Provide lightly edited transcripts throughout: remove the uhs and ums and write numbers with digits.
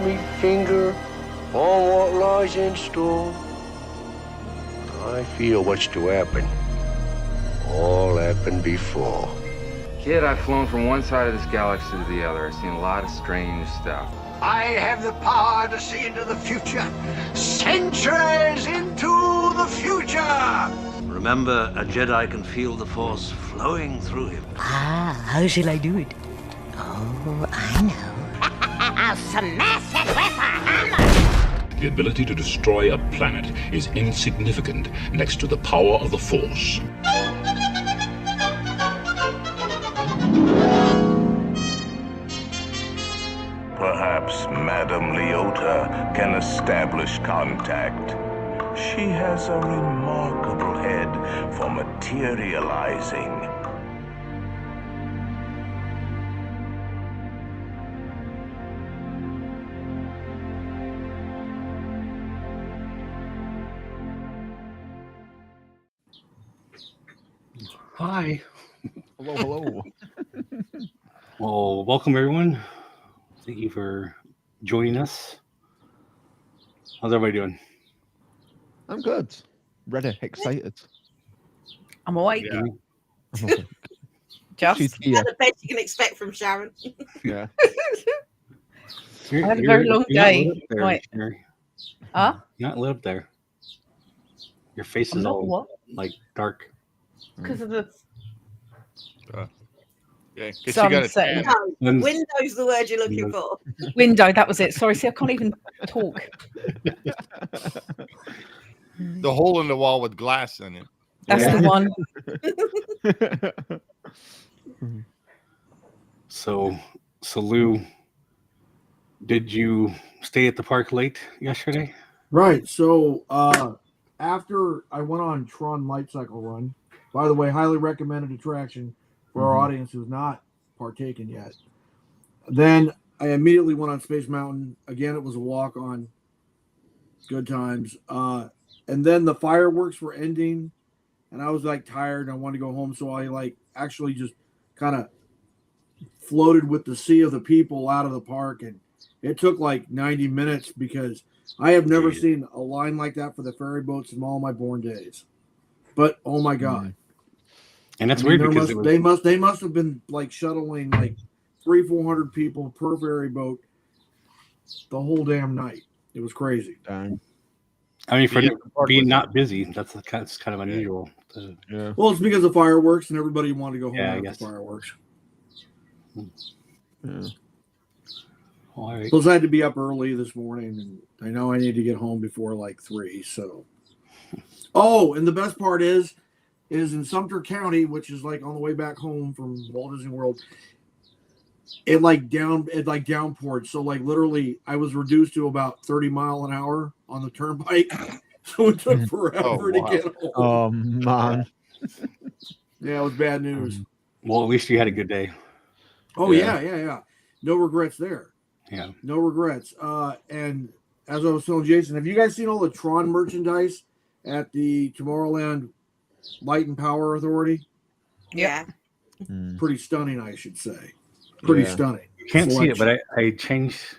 me finger on what lies in store. I feel what's to happen. All happened before. Kid, I've flown from one side of this galaxy to the other. I've seen a lot of strange stuff. I have the power to see into the future. Centuries into the future! Remember, a Jedi can feel the Force flowing through him. Ah, how shall I do it? Oh, I know. Smash it with a hammer! The ability to destroy a planet is insignificant next to the power of the Force. Perhaps Madame Leota can establish contact. She has a remarkable head for materializing. Hi. Hello, hello. Well, welcome everyone. Thank you for joining us. How's everybody doing? I'm good. Ready, excited. I'm awake. Yeah. Just the best you can expect from Sharon. Yeah. I had a very long day. Right. Huh? You're not lit up there. Your face is all what? like dark. Because of the Yeah, sun setting. No, window's the word you're looking for. Window, that was it. Sorry, see, I can't even talk. The hole in the wall with glass in it. That's the one. So Lou, did you stay at the park late yesterday? Right. So after I went on Tron Light Cycle Run, by the way, highly recommended attraction for our audience who's not partaken yet. Then I immediately went on Space Mountain. Again, it was a walk on. Good times. And then the fireworks were ending, and I was like tired and I wanted to go home. So I like actually just kind of floated with the sea of the people out of the park. And it took like 90 minutes because I have never seen a line like that for the ferry boats in all my born days. But oh my God. And that's weird because they must have been like shuttling like 300-400 people per ferry boat the whole damn night. It was crazy. I mean, for being not busy, that's kind of unusual. Yeah. Well, it's because of fireworks and everybody wanted to go home after fireworks. Yeah. All right. Plus, I had to be up early this morning, and I know I need to get home before like 3. So, and the best part is in Sumter County, which is like on the way back home from Walt Disney World. It downpoured. So like literally I was reduced to about 30 mile an hour on the turnpike. So it took forever to get home. Oh man. Yeah, it was bad news. Well, at least you had a good day. Oh yeah. No regrets there. Yeah. No regrets. And as I was telling Jason, have you guys seen all the Tron merchandise at the Tomorrowland Light and Power Authority? Yeah. Pretty stunning, I should say. Pretty stunning. You can't see it, but I changed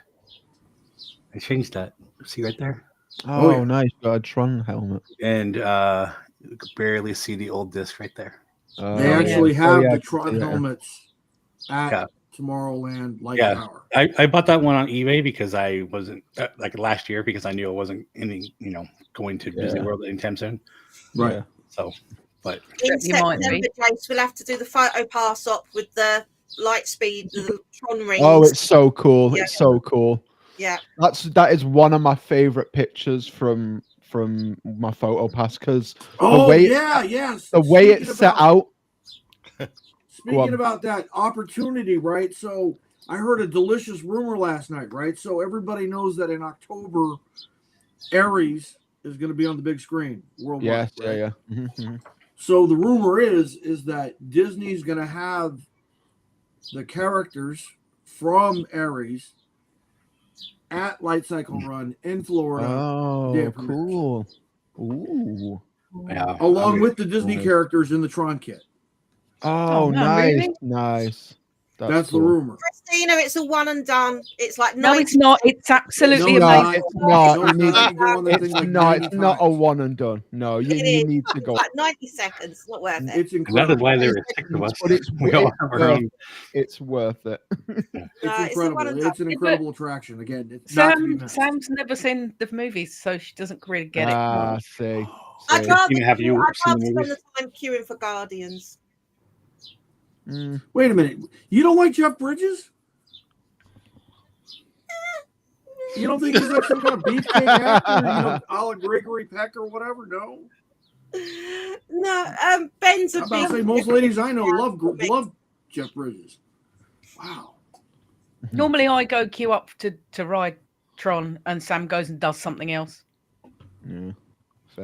that. See right there? Oh, nice. Got a Tron helmet. And you could barely see the old disc right there. They actually have the Tron helmets at Tomorrowland Light and Power. I bought that one on eBay because I wasn't like last year because I knew I wasn't going to Disney World anytime soon. Right. Yeah. So, but in September, Jace, we'll have to do the photo pass up with the light speed, the Tron rings. Oh, it's so cool. It's so cool. Yeah. That is one of my favorite pictures from my photo pass because the way it's set out. Speaking about that opportunity, right? So I heard a delicious rumor last night, right? So everybody knows that in October, Ares is going to be on the big screen worldwide. Yes, right? yeah. Mm-hmm. So the rumor is that Disney's going to have the characters from Ares at Light Cycle Run in Florida. Oh, cool. Ooh. Yeah. Along with the Disney characters in the Tron kit. Oh, nice. Really? Nice. That's the rumor. Christina, it's a one and done. It's like No, it's not. It's absolutely amazing. It's not. It's not a one and done. No, you need to go. Like 90 seconds. It's not worth it. It's incredible. That is why there were 6 of us. But it's worth it. It's incredible. It's an incredible attraction. Again, it's not to be missed. Sam's never seen the movies, so she doesn't really get it. Ah, see. I'd rather have you I'd seen rather the spend movies? the time queuing for Guardians. Wait a minute. You don't like Jeff Bridges? You don't think he's like some kind of beefcake actor? A la Gregory Peck or whatever? No. No, Ben's a I'm about to say big. most ladies I know love Jeff Bridges. Wow. Normally, I go queue up to ride Tron, and Sam goes and does something else. Yeah.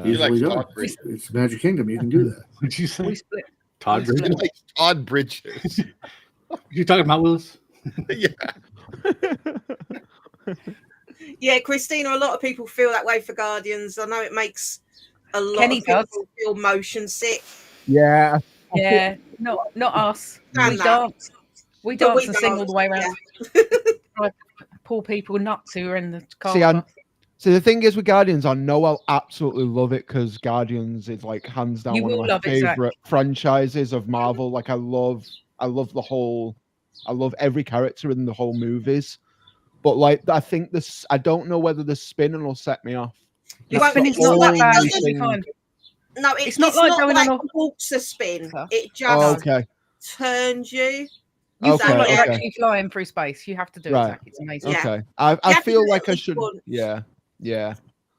Easily done. It's Magic Kingdom. You can do that. What'd you say? We split. Todd He Bridges? likes Todd Bridges. You talking about Willis? Yeah. Yeah, Christina, a lot of people feel that way for Guardians. I know it makes a lot Kenny of people does. feel motion sick. Yeah. Yeah, not us. And We that. dance. We But dance we and sing all dance, the way around. Like poor people nuts who are in the car. See, the thing is with Guardians, I know I'll absolutely love it because Guardians is like hands down You one of will my love it, Zach. favorite franchises of Marvel. Like I love every character in the whole movies. But like I think this, I don't know whether the spinning will set me off. The That's spinning's the not that bad. only You'll be thing. fine. No, It's not like going on a waltzer spin. It just Oh, okay. turns you. You Okay, feel like you're okay. actually flying through space. You have to do it, Right. Zach. It's amazing. Okay. You I have to feel do it like at I least should. once. Yeah.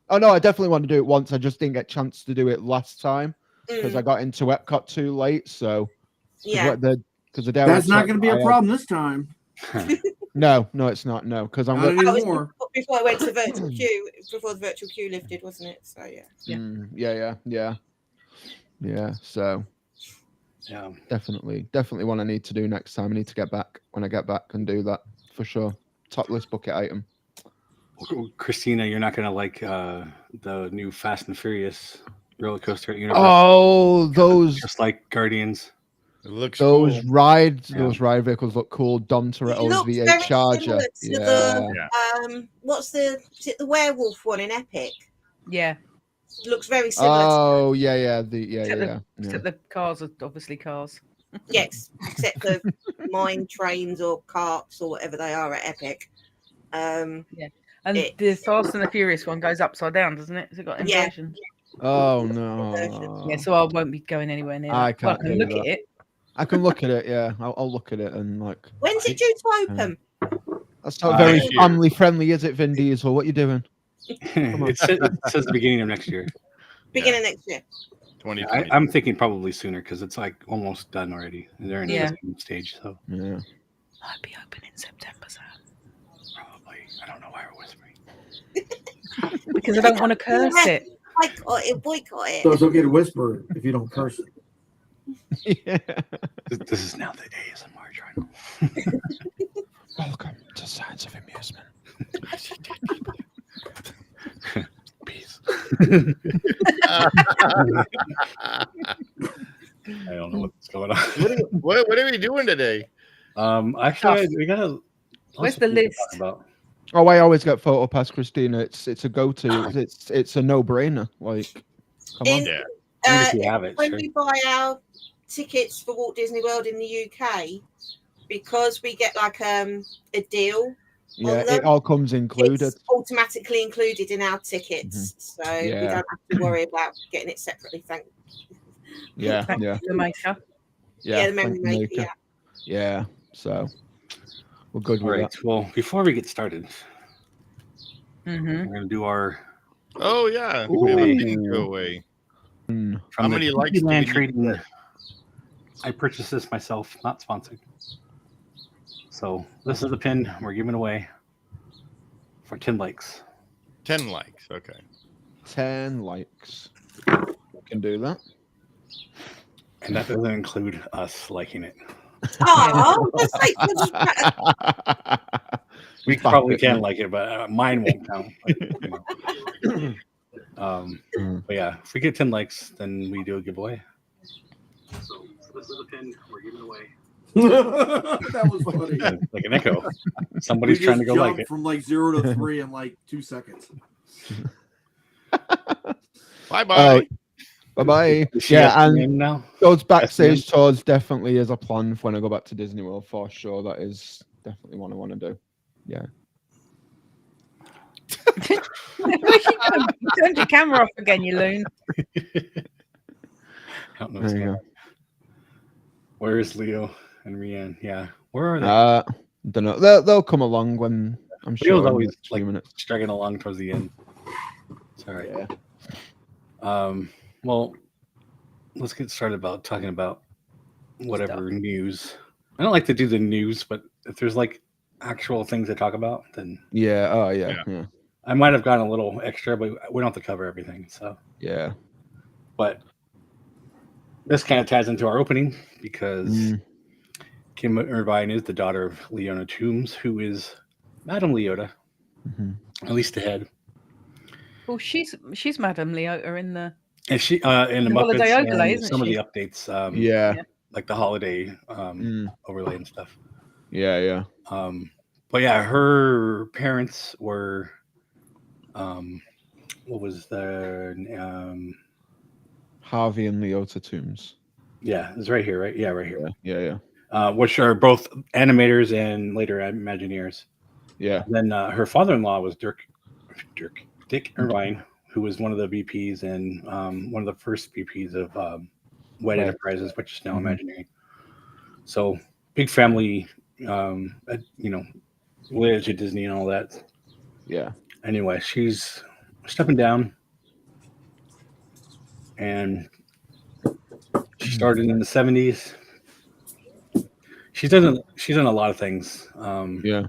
Oh no, I definitely want to do it once. I just didn't get a chance to do it last time because I got into Epcot too late. So Yeah. because the day I That's went not to going to be a Epcot, problem this time. No, it's not. No, because I'm. Not That was anymore. before I went to virtual queue, before the virtual queue lifted, wasn't it? So yeah. Yeah. So Yeah. definitely one I need to do next time. I need to get back when I get back and do that for sure. Top list bucket item. Christina, you're not gonna like the new Fast and Furious roller coaster at Universal. Oh, those just like Guardians. It looks those cool. rides, Yeah. those ride vehicles look cool. Dom It Toretto's looks V8 very Charger. similar to Yeah. the what's is it the werewolf one in Epic? Yeah. It looks very similar. Oh yeah. Except the cars are obviously cars. Yes, except for mine trains or carts or whatever they are at Epic. And the Fast and the Furious one goes upside down, doesn't it? Has it got Yeah. inversion? Oh no. Yeah, so I won't be going anywhere near that. I can't Well, I can do look that. at it. I can look at it. Yeah, I'll look at it and like. When's it due to open? That's not very Next year. family friendly, is it, Vin Diesel? What you doing? It says the beginning of next year. Beginning next year. 2020. I'm thinking probably sooner because it's like almost done already. They're in the Yeah. testing stage, so Yeah. Might be open in September, Sam. probably. I don't know why we're whispering. Because I don't want to curse it. Boycott it. So it's okay to whisper if you don't curse it. Yeah. This is now the ASMR channel. Welcome to Science of Amusement. Peace. I don't know what's going on. What are we doing today? Actually, we got a. Where's the list? About. Oh, I always get photo pass, Christina. It's a go-to. It's a no-brainer. Like, come on. Yeah. If you have it, When sure. we buy our tickets for Walt Disney World in the UK, because we get like a deal. Yeah, on them, it all comes included. It's automatically included in our tickets, so we Yeah. don't have to worry about getting it separately. Yeah, Thank yeah, the maker. Yeah, the memory thank you, maker. Yeah, so we're good All with right. Well, before we get started, Mm-hmm. we're gonna do our Oh yeah. Ooh. We have a thing to go away. that. How many likes do we Land need to Trading? get? I purchased this myself, not sponsored. So this is the pin we're giving away for 10 likes. 10 likes. Okay. 10 likes. Can do that. And that doesn't include us liking it. Oh, We Fuck probably it, can man. like it, but mine won't count. But yeah, if we get 10 likes, then we do a giveaway. So this is the pin we're giving away That was funny. Like an echo. Somebody's We trying to just go like jumped it. from like 0 to 3 in like 2 seconds. Bye-bye. Bye-bye. Is she Yeah, at the and end now? those backstage tours definitely is a plan when I go back to Disney World for sure. That is definitely what I want to do. Yeah. Where's she going? You turned your camera off again, you loon. I don't know what's There you going go. on. Where is Leo and Rianne? Yeah. Where are they? Don't know. They'll come along when I'm sure. Leo's in the always next few like minutes. dragging along towards the end. It's all right. Yeah. Well, let's get started about talking about whatever news. I don't like to do the news, but if there's like actual things to talk about, then Yeah. Oh yeah. Yeah. I might have gone a little extra, but we don't have to cover everything. So Yeah. but this kind of ties into our opening because Kim Irvine is the daughter of Leona Toombs, who is Madame Leota, at least the head. Well, she's Madame Leota in the And she in the holiday Muppets overlay, and isn't some she? of the updates, Yeah. like the holiday overlay and stuff. Yeah. Yeah. But yeah, her parents were what was their Harvey and Leota Toombs. yeah, it's right here, right? Yeah, right here. Yeah. Yeah. Which are both animators and later Imagineers. Yeah. And then her father-in-law was Dick Irvine, who was one of the VPs and one of the first VPs of Wet Enterprises, which is now Imagineering. So big family, related to Disney and all that. Yeah. Anyway, she's stepping down, and she started in the 70s. She's done a lot of things. Yeah.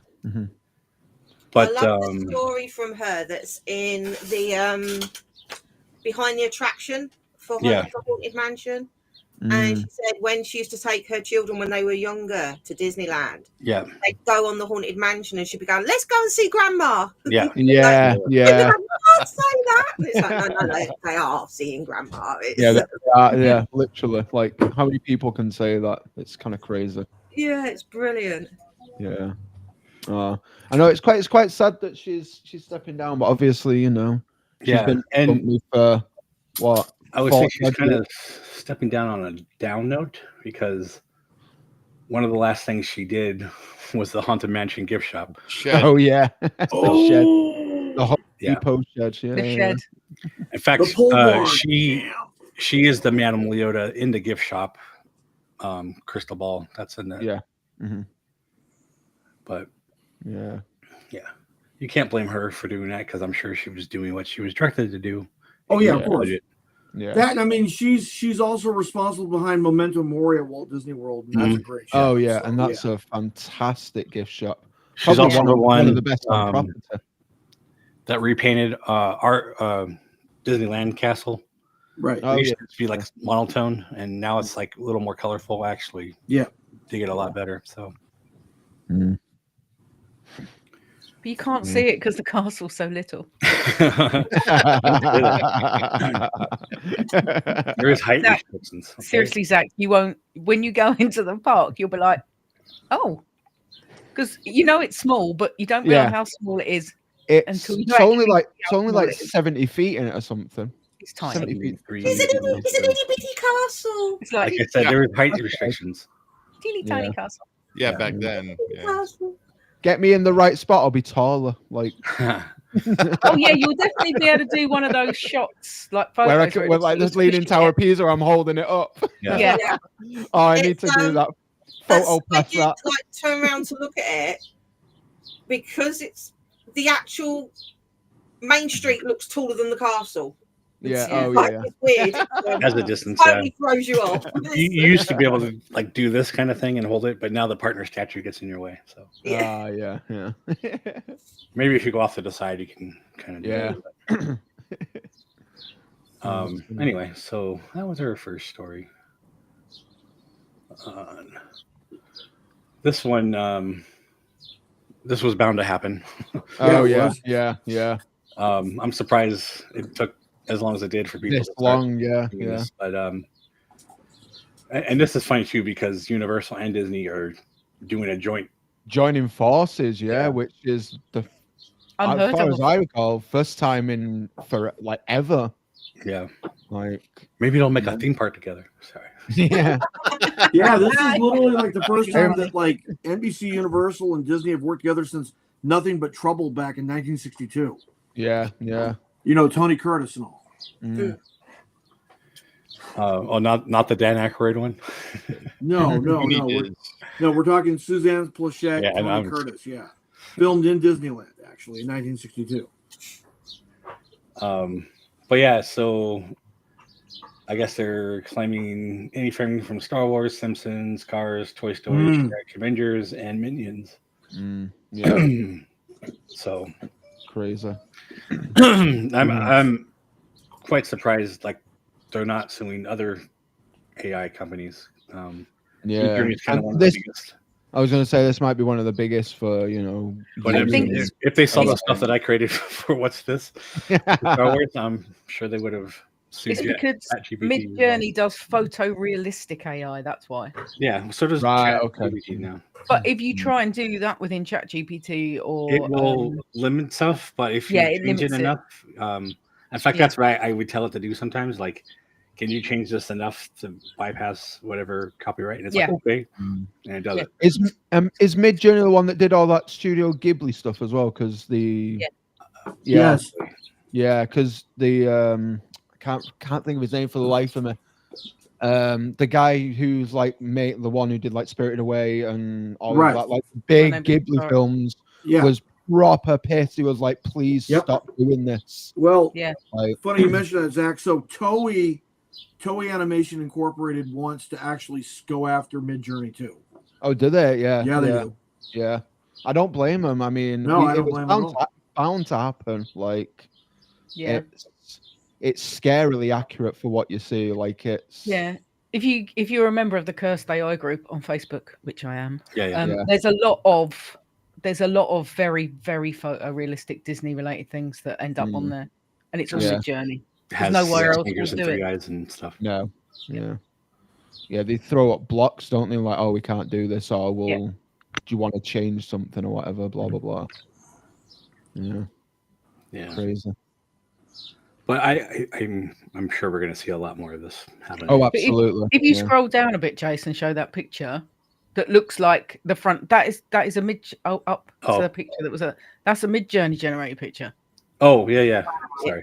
But I love the story from her that's in the behind the attraction for Haunted Mansion. And she said when she used to take her children when they were younger to Disneyland, they'd go on the Haunted Mansion and she'd be going, "Let's go and see Grandma." Yeah. Like, Yeah. I can't say that. And it's like, no, they are seeing Grandma. Yeah. Literally. Like, how many people can say that? It's kind of crazy. Yeah, it's brilliant. Yeah. I know it's quite sad that she's stepping down, but obviously, she's been with me for what? I would say she's kind of stepping down on a down note because one of the last things she did was the Haunted Mansion gift shop. Shed. Oh yeah. The shed. The Home Depot shed. Yeah. The shed. In fact, she is the Madame Leota in the gift shop. Crystal ball. That's in there. Yeah. But yeah, you can't blame her for doing that because I'm sure she was doing what she was directed to do. Oh yeah, of course. Yeah. That, I mean, she's also responsible behind Memento Mori at Walt Disney World, and that's a great show. Oh yeah, and that's a fantastic gift shop. She's Probably also one of the best on property. That repainted our Disneyland castle. Right. It used to be like monotone, and now it's like a little more colorful. Actually, yeah, they get a lot better. So. But you can't see it because the castle's so little. There is height restrictions. Okay? Seriously, Zach, you won't. When you go into the park, you'll be like, "Oh," because it's small, but you don't realize how small it is. It's only like 70 feet in it or something. It's tiny. 70 feet. It's an itty bitty castle. It's Like I said, there is height restrictions. Teeny tiny castle. Yeah, back then. Yeah. Get me in the right spot, I'll be taller. Like, oh yeah, you'll definitely be able to do one of those shots, like photos where like this leaning Tower of Pisa, I'm holding it up. Yeah. Oh, I need to do that photo past that. Like turn around to look at it because it's the actual main street looks taller than the castle. Yeah. It's weird. As a distance, totally throws you off. You used to be able to like do this kind of thing and hold it, but now the partner statue gets in your way. So yeah. Maybe if you go off to the side, you can kind of do it. Anyway, so that was our first story. This one, this was bound to happen. Oh yeah. I'm surprised it took as long as it did for people this long. Yeah. But And this is funny too because Universal and Disney are doing a joining forces, which is the as far as I recall, first time in for like ever. Yeah, like maybe they'll make a theme park together. Sorry. Yeah, yeah. This is literally like the first time that like NBC, Universal, and Disney have worked together since Nothing But Trouble back in 1962. Yeah. You know, Tony Curtis and all. Not the Dan Aykroyd one. No. We're talking Suzanne Pleshette, Tony Curtis. Yeah, filmed in Disneyland actually in 1962. But yeah, so I guess they're claiming anything from Star Wars, Simpsons, Cars, Toy Story, Shrek, Avengers, and Minions. Yeah. So crazy. I'm quite surprised. Like they're not suing other AI companies. MidJourney's kind of one of the biggest. I was going to say this might be one of the biggest for But if they saw the stuff that I created for what's this, Star Wars, I'm sure they would have. It's because MidJourney does photorealistic AI. That's why. Yeah, so does ChatGPT now. But if you try and do that within ChatGPT, or it will limit stuff. But if you change it enough, in fact, that's right. I would tell it to do sometimes. Like, can you change this enough to bypass whatever copyright? And it's like, okay, and it does it. Is MidJourney the one that did all that Studio Ghibli stuff as well? Because because the can't think of his name for the life of me. The guy who's like the one who did like Spirited Away and all of that, like big Ghibli films, was proper pissed. He was like, "Please stop doing this." Well, funny you mentioned that, Zach. So Toei Animation Incorporated wants to actually go after MidJourney too. Oh, did they? Yeah, they do. Yeah, I don't blame them. I mean, I don't it blame was bound to happen. Like, it's scarily accurate for what you see. Like it's If you're a member of the Cursed AI group on Facebook, which I am, there's a lot of very, very photorealistic Disney related things that end up on there, and it's all MidJourney. There's nowhere else to do it. Eyes and stuff. No, yeah. They throw up blocks, don't they? Like, oh, we can't do this, or do you want to change something or whatever? Blah blah blah. Yeah, crazy. But I'm sure we're going to see a lot more of this happening. Oh, absolutely. If you scroll down a bit, Jason, show that picture that looks like the front. That is a the picture that's a MidJourney generated picture. Oh yeah. Sorry.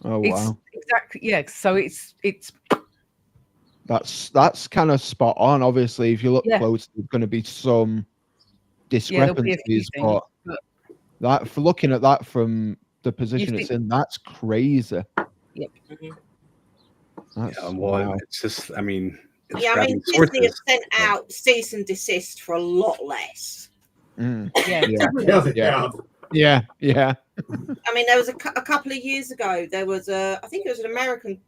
Oh wow. Exactly. So it's that's kind of spot on. Obviously, if you look close, there's going to be some discrepancies, but that for looking at that from the position it's in, that's crazy. Yep. Wow. It's just, I mean, Disney have sent out cease and desist for a lot less. Yeah. I mean, there was a couple of years ago, there was I think it was an American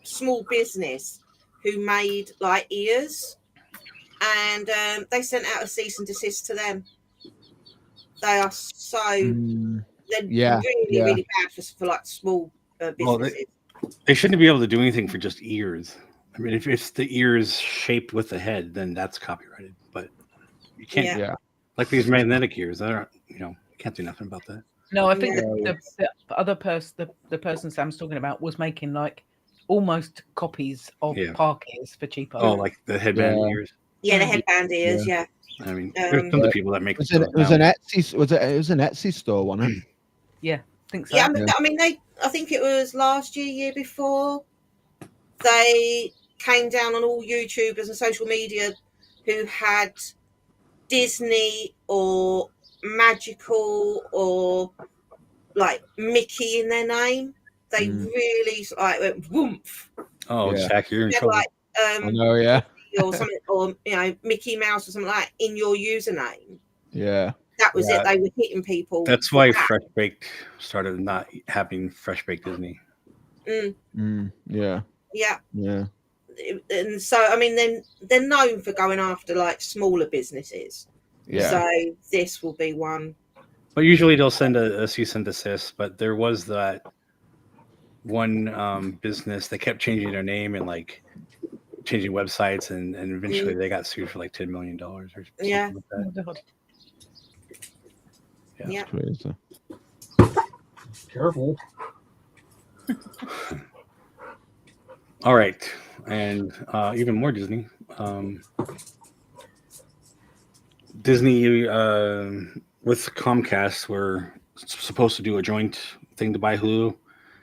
small business who made like ears, and they sent out a cease and desist to them. They are so they're really bad for like small businesses. They shouldn't be able to do anything for just ears. I mean, if it's the ears shaped with the head, then that's copyrighted. But you can't, like these magnetic ears, that aren't, you can't do nothing about that. No, I think the other person, the person Sam's talking about, was making like almost copies of park ears for cheaper. Oh, like the headband ears. Yeah, the headband ears. Yeah. I mean, there's some people that make. It was an Etsy store, wasn't it? Yeah, I think so. Yeah, I mean, I think it was last year before. They came down on all YouTubers and social media who had Disney or Magical or like Mickey in their name. They really like went woomph. Oh, Jack, you're in trouble. Like, I know, or something, or Mickey Mouse or something like in your username. Yeah. That was it. They were hitting people. That's why Fresh Baked started not having Fresh Baked Disney. Yeah. And so, I mean, they're known for going after like smaller businesses. Yeah. So this will be one. But usually they'll send a cease and desist. But there was that one business that kept changing their name and like changing websites, and eventually they got sued for like $10 million or something like that. Yeah. Crazy. Careful. All right, and even more Disney. Disney with Comcast were supposed to do a joint thing to buy Hulu,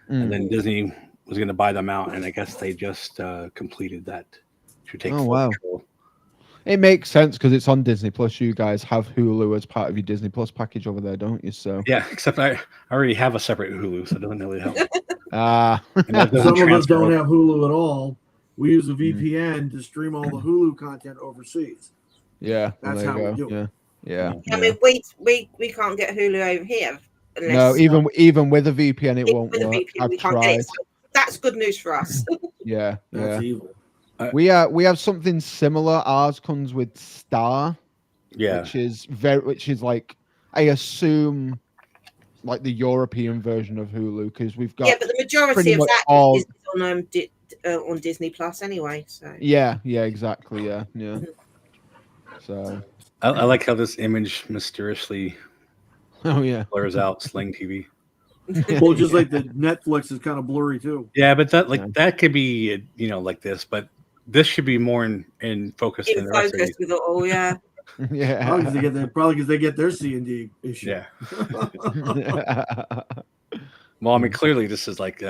and then Disney was going to buy them out, and I guess they just completed that to take full control. It makes sense because it's on Disney Plus. You guys have Hulu as part of your Disney Plus package over there, don't you? So yeah, except I already have a separate Hulu, so it doesn't really help. Some of us don't have Hulu at all. We use a VPN to stream all the Hulu content overseas. Yeah, that's how we do it. Yeah. I mean, we can't get Hulu over here. No, even with a VPN, it won't work. I've tried. So that's good news for us. Yeah, that's evil. We have something similar. Ours comes with Star, which is like, I assume, like the European version of Hulu, because we've got but the majority of that is on Disney Plus anyway. So yeah, exactly, yeah. So I like how this image mysteriously blurs out Sling TV. Well, just like the Netflix is kind of blurry too. Yeah, but that could be like this, but this should be more in focus than the rest of these. With it all, yeah. Yeah, probably because they get their C&D issue. Yeah. Well, I mean, clearly this is like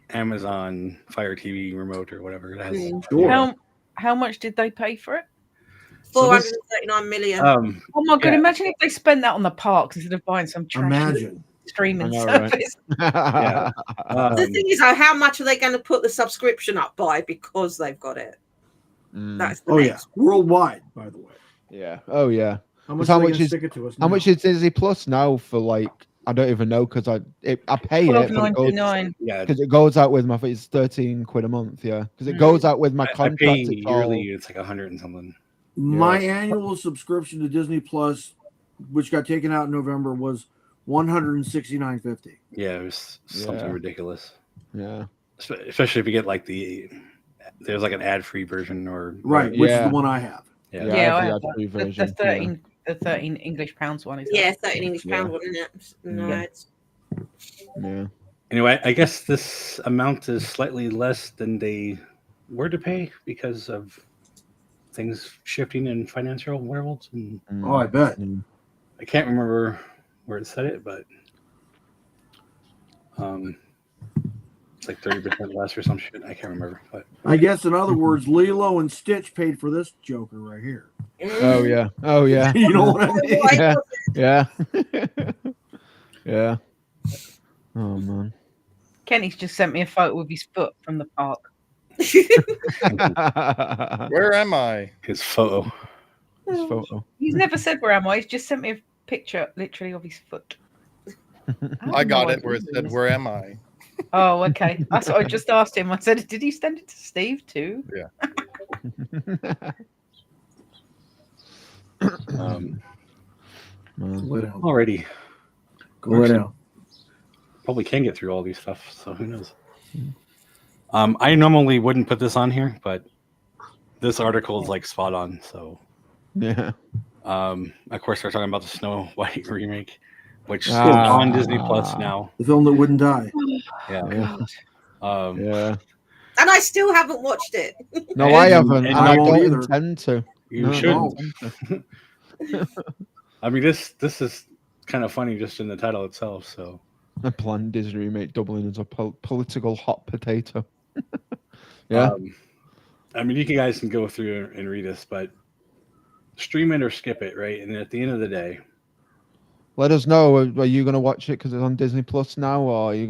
Amazon Fire TV remote or whatever it has. How much did they pay for it? 439 million. Oh my god! Imagine if they spent that on the parks instead of buying some trash streaming service. Right? The thing is, how much are they going to put the subscription up by because they've got it? That's the next. Worldwide, by the way. Yeah. Oh yeah. How much is Disney Plus now for? Like, I don't even know because I pay it. $12.99. Yeah, because it goes out with my. It's £13 a month. Yeah, because it goes out with my contract. I pay yearly. It's like 100 and something. My annual subscription to Disney Plus, which got taken out in November, was $169.50. Yeah, it was something ridiculous. Yeah, especially if you get like there's like an ad-free version or which is the one I have. Yeah, I have the 13 English pounds one. Is that? 13 English pounds one, isn't it? No, yeah. Anyway, I guess this amount is slightly less than they were to pay because of things shifting in financial worlds. Oh, I bet. I can't remember where it said it, but it's like 30% less or some shit. I can't remember. But I guess in other words, Lilo and Stitch paid for this Joker right here. Oh yeah. You know what I mean? Yeah. Yeah. Oh man. Kenny's just sent me a photo of his foot from the park. Where am I? His photo. He's never said where am I. He's just sent me a picture, literally, of his foot. I got it where it said, "Where am I?" Oh, okay. That's what I just asked him. I said, "Did you send it to Steve too?" Yeah. Alrighty. Go right now. Probably can get through all these stuff, so who knows? I normally wouldn't put this on here, but this article is like spot on. So yeah. Of course, we're talking about the Snow White remake, which is on Disney Plus now. The film that wouldn't die. Yeah. Yeah. And I still haven't watched it. No, I haven't, and I don't intend to. You shouldn't. I mean, this is kind of funny just in the title itself. So a planned Disney remake doubling as a political hot potato. Yeah. I mean, you guys can go through and read this, but stream it or skip it, right? And at the end of the day, let us know. Are you going to watch it because it's on Disney Plus now, or are you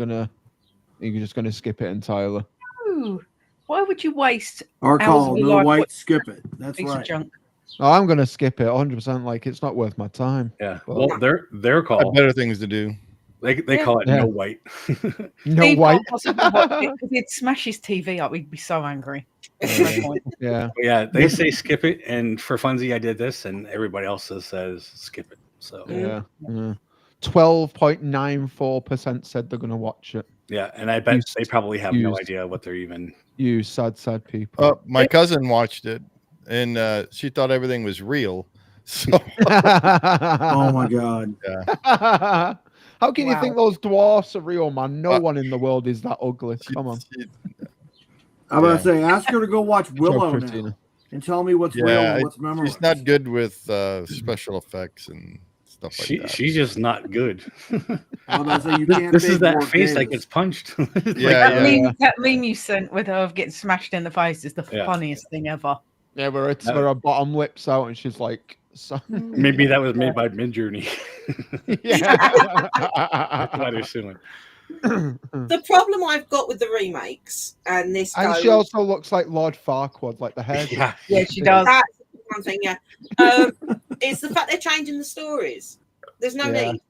just going to skip it entirely? Ooh, why would you waste our call? No white, skip it. That's right. Junk. Oh, I'm going to skip it 100%. Like, it's not worth my time. Yeah. Well, their call. Better things to do. They call it no white. No white. He'd smash his TV up. We'd be so angry. Yeah. Yeah. They say skip it, and for funsies, I did this, and everybody else says skip it. So yeah. 12.94% said they're going to watch it. Yeah, and I bet they probably have no idea what they're even. You sad people. My cousin watched it, and she thought everything was real. So. Oh my god! Yeah. How can you think those dwarfs are real, man? No one in the world is that ugly. Come on. I'm about to say, ask her to go watch Willow now and tell me what's real and what's memorable. She's not good with special effects and stuff like that. She's just not good. I'm about to say, you can't this is that more face kids. that gets punched. That meme you sent with her getting smashed in the face is the funniest thing ever. Yeah, where it's where her bottom lips out and she's like, maybe that was made by MidJourney. Yeah, that's what I'm assuming. The problem I've got with the remakes and this, and she also looks like Lord Farquaad, like the hair. Yeah, she does. That's one thing. Yeah, it's the fact they're changing the stories. There's no need.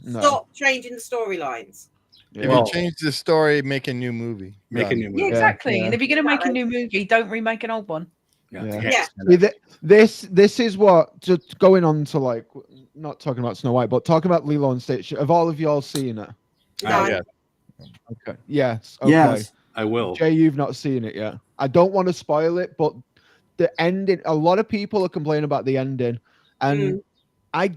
Stop changing the storylines. If you change the story, make a new movie. Make a new movie. Yeah, exactly. And if you're going to make a new movie, don't remake an old one. Yeah. This is what, just going on to like, not talking about Snow White, but talking about Lilo and Stitch. Have all of y'all seen it? No. Yeah. Okay. Yes. Okay. Yes. I will. Jay, you've not seen it yet. I don't want to spoil it, but the ending, a lot of people are complaining about the ending, and I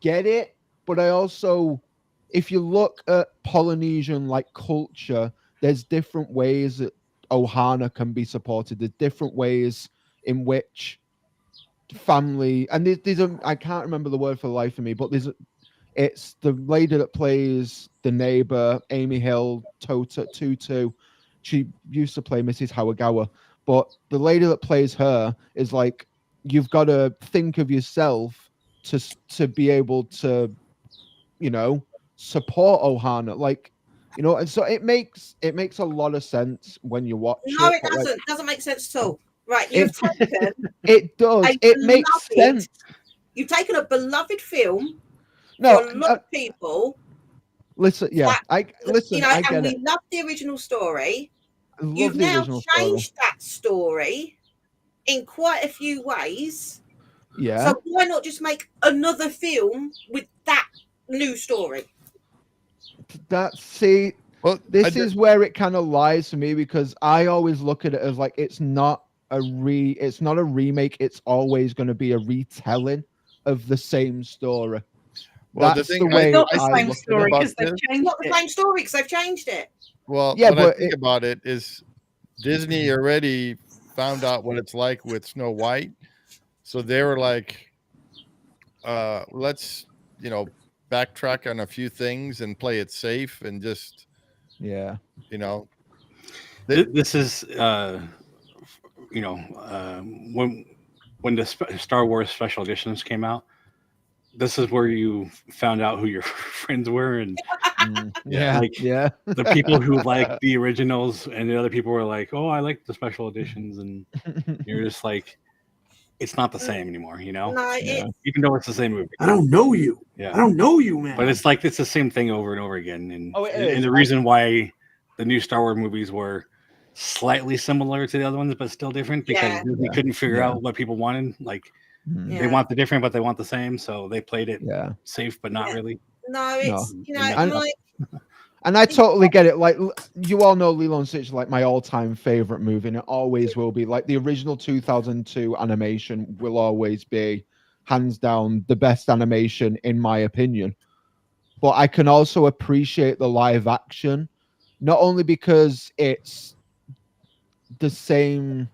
get it, but I also, if you look at Polynesian like culture, there's different ways that Ohana can be supported. There's different ways in which family, and these are, I can't remember the word for the life of me, but it's the lady that plays the neighbor, Amy Hill, Tutu. She used to play Mrs. Hawagawa, but the lady that plays her is like, you've got to think of yourself to be able to, support Ohana, like, and so it makes a lot of sense when you watch it. No, it doesn't. Like, doesn't make sense at all. Right, you've taken it does. It makes sense. You've taken a beloved film. No, for a lot of people. Listen, yeah, I get and we it. love the original story. You've now changed that story in quite a few ways. Yeah. So why not just make another film with that new story? This is where it kind of lies for me, because I always look at it as like it's not a remake. It's always going to be a retelling of the same story. Well, that's the way it's not the I same look at story it. because they've changed Not the same story because they've changed it. Well, yeah, what but I think about it is Disney already found out what it's like with Snow White, so they were like, let's backtrack on a few things and play it safe and just this is when the Star Wars special editions came out, this is where you found out who your friends were, and the people who liked the originals and the other people were like, oh, I like the special editions, and you're just like, it's not the same anymore, No, even though it's the same movie. I don't know you. Yeah, I don't know you, man. But it's like it's the same thing over and over again, and and the reason why the new Star Wars movies were slightly similar to the other ones but still different because Disney couldn't figure out what people wanted. Like they want the different but they want the same, so they played it safe but not really. No, it's and I totally get it. Like, you all know Lilo and Stitch is like my all-time favorite movie, and it always will be. Like, the original 2002 animation will always be hands down the best animation in my opinion. But I can also appreciate the live action, not only because it's the same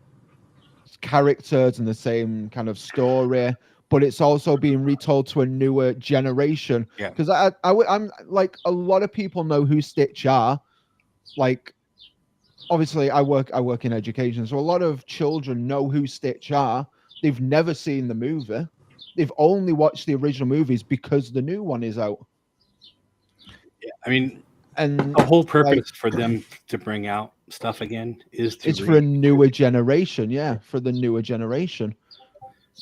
characters and the same kind of story, but it's also being retold to a newer generation. Because I'm like, a lot of people know who Stitch are. Like, obviously, I work in education, so a lot of children know who Stitch are. They've never seen the movie. They've only watched the original movies because the new one is out. Yeah, I mean, and the whole purpose for them to bring out stuff again is for a newer generation. Yeah, for the newer generation.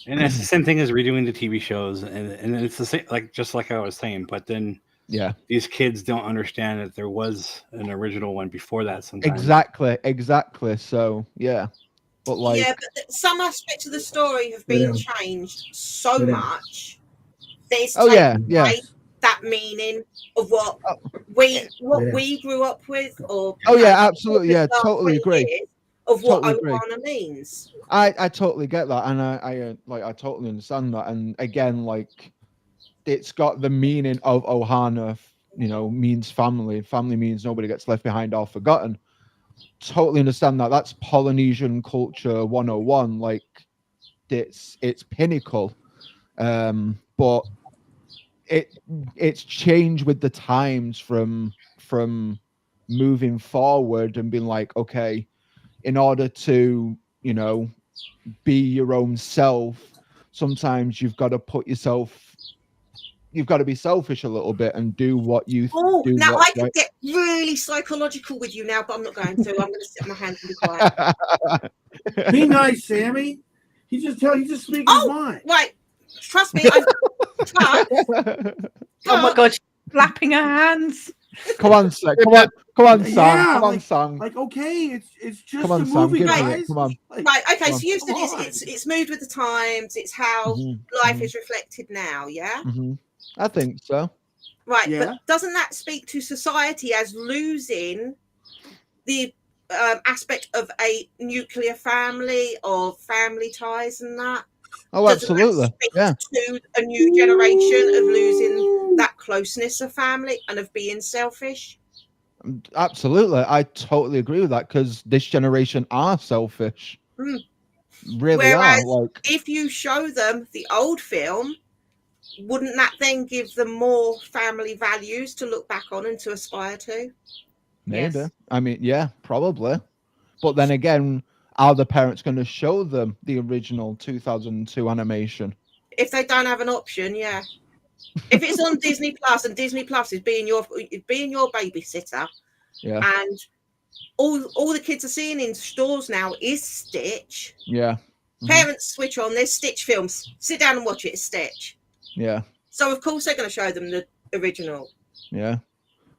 And it's the same thing as redoing the TV shows, and it's the same, just like I was saying. But then, these kids don't understand that there was an original one before that. Sometimes exactly. So but but some aspects of the story have been changed so much. There's that meaning of what we grew up with, or absolutely, totally agree. Of what totally Ohana means. I totally get that, and I totally understand that. And again, like, it's got the meaning of Ohana, means family. Family means nobody gets left behind or forgotten. Totally understand that. That's Polynesian culture 101. Like, it's pinnacle. But it's changed with the times from moving forward and being like, okay, in order to be your own self, sometimes you've got to be selfish a little bit and do what you do. Now I could get really psychological with you now, but I'm not going to. I'm going to sit on my hands and be quiet. Be nice, Sammy. He's just speaking his mind. Right. Trust me. Oh my God, she's clapping her hands. Come on, Sam. Come on, Sam. Come on, Sam. Like, okay, it's just a movie, guys. Come on. Right, okay, so you said it's moved with the times, it's how life is reflected now, yeah? I think so. Right, but doesn't that speak to society as losing the aspect of a nuclear family, of family ties and that? Oh, absolutely. Yeah. To a new generation of losing that closeness of family and of being selfish? Absolutely. I totally agree with that, because this generation are selfish. Really. Whereas are. Like, if you show them the old film, wouldn't that then give them more family values to look back on and to aspire to? Maybe. Yes. I mean, yeah, probably. But then again, are the parents going to show them the original 2002 animation? If they don't have an option, yeah. If it's on Disney Plus and Disney Plus is being your babysitter, and all the kids are seeing in stores now is Stitch. Yeah. Parents switch on, there's Stitch films. Sit down and watch it, it's Stitch. Yeah. So of course they're going to show them the original. Yeah.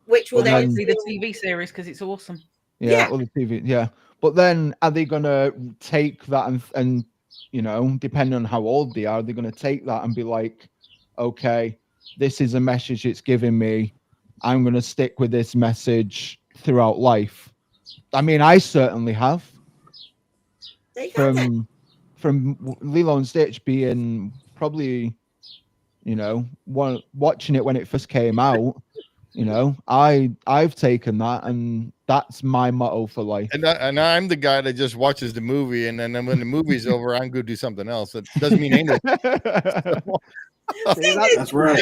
Which will then see the TV series because it's awesome. Yeah. Or the TV. Yeah. But then are they going to take that and depending on how old they are going to take that and be like, okay, this is a message it's giving me. I'm going to stick with this message throughout life. I mean, I certainly have. From Lilo and Stitch being probably, watching it when it first came out, I've taken that, and that's my motto for life. And I'm the guy that just watches the movie, and then when the movie's over, I'm going to do something else. It doesn't mean anything. That's right.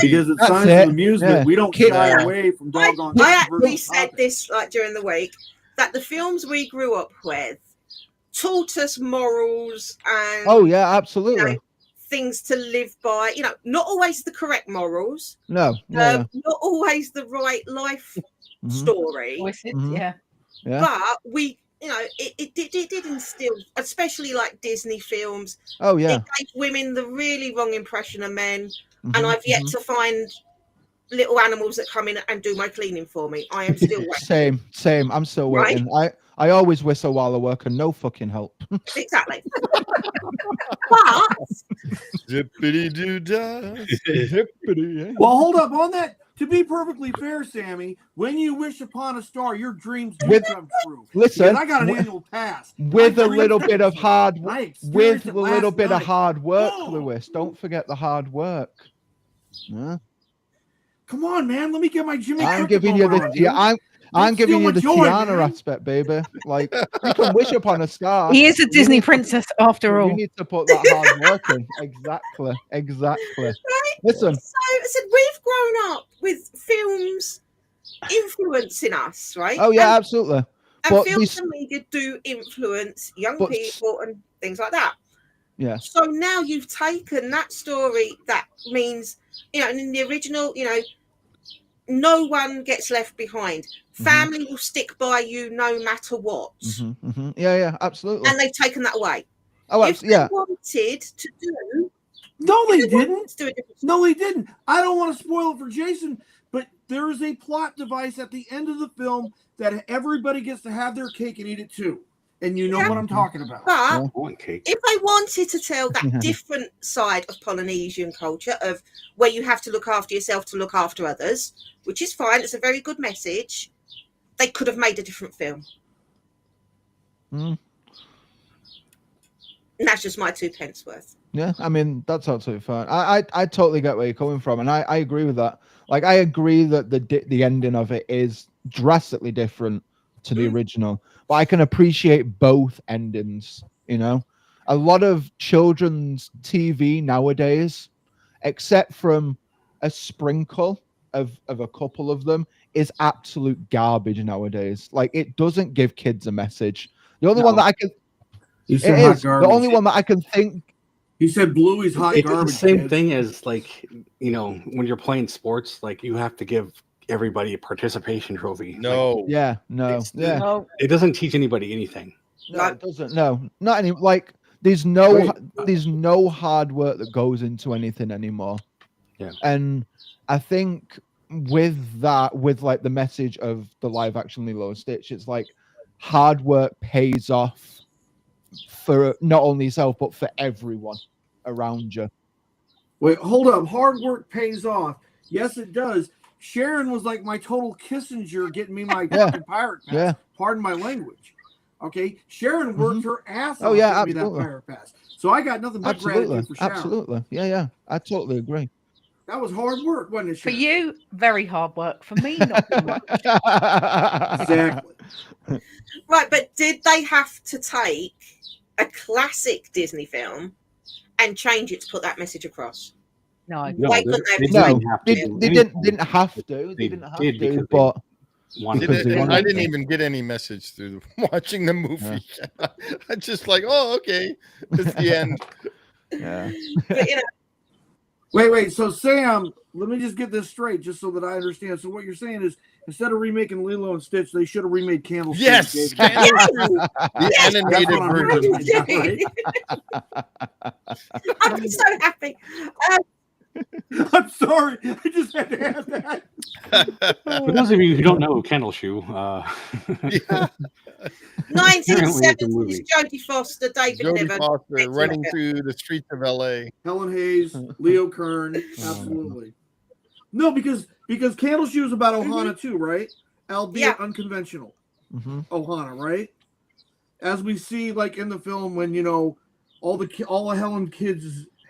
Because it's signs of amusement. Yeah. We don't shy away from doggone. I actually said this during the week, that the films we grew up with taught us morals and absolutely. Things to live by. Not always the correct morals. No. Not always the right life story. Yeah. But we. It did instill, especially like Disney films. Oh yeah, it gave women the really wrong impression of men, and I've yet to find little animals that come in and do my cleaning for me. I am still waiting. Same. I'm still waiting. I always whistle while I work and no fucking help. Exactly. But zippity doo dah. Well, hold up on that. To be perfectly fair, Sammy, when you wish upon a star, your dreams do come true. Listen, I got an annual pass with a little bit of hard work, Lewis. Don't forget the hard work. Yeah. Come on, man. Let me get my Jimmy. I'm giving you the I'm giving you the Tiana aspect, baby. Like, you can wish upon a star. He is a Disney princess after all. You need to put that hard work in. Exactly. Right? Listen. So I said we've grown up with films influencing us, right? Oh yeah, absolutely. And films and media do influence young people and things like that. Yeah. So now you've taken that story that means, and in the original, no one gets left behind. Family will stick by you no matter what. Yeah, absolutely. And they've taken that away. Oh, if they wanted to do, no, they didn't. No, they didn't. I don't want to spoil it for Jason, but there is a plot device at the end of the film that everybody gets to have their cake and eat it too. and you know what I'm talking about. But if they wanted to tell that different side of Polynesian culture, of where you have to look after yourself to look after others, which is fine, it's a very good message, they could have made a different film. And that's just my 2 pence worth. Yeah, I mean, that's absolutely fine. I totally get where you're coming from, and I agree with that. Like, I agree that the ending of it is drastically different to the original, but I can appreciate both endings. You know, a lot of children's TV nowadays, except from a sprinkle of a couple of them, is absolute garbage nowadays. Like, it doesn't give kids a message. The only one that I can, the only one that I can think. He said Bluey's hot It's garbage. the same kids. thing as, like, you know, when you're playing sports, like, you have to give everybody a participation trophy. No. Like, Yeah, no. Yeah. No. It doesn't teach anybody anything. No, it doesn't. No, not any. Like, there's no hard work that goes into anything anymore. Yeah. And I think with that, with like the message of the live action Lilo and Stitch, it's like hard work pays off for not only yourself but for everyone around you. Wait, hold up. Hard work pays off. Yes, it does. Sharon was like my total Kissinger getting me my fucking pirate pass. Yeah. Pardon my language. Okay, Sharon worked her ass off Oh yeah, to get me that pirate pass. So I got nothing but gratitude for Sharon. Absolutely. Yeah. I totally agree. That was hard work, wasn't it, For Sharon? you, very hard work. For me, not so much. Exactly. Right, but did they have to take a classic Disney film and change it to put that message across? No, Why couldn't they have No, changed they it? didn't have to. They didn't have to, but I didn't even get any message through watching the movie. I just like, oh, okay, it's the end. Yeah. But, you know, Wait. So, Sam, let me just get this straight, just so that I understand. So, what you're saying is, instead of remaking Lilo and Stitch, they should have remade Candlestick. Yes, the animated version. I'm so happy. I'm sorry. I just had to add that. For those of you who don't know Kendall Shoe, 1970s Jodie Foster, David Jodie Niven. Foster running through the streets of LA. Helen Hayes, Leo Kern, absolutely. No, because Candle Shoe is about Ohana too, right? Albeit unconventional. Ohana, right? As we see, like in the film, when you know all the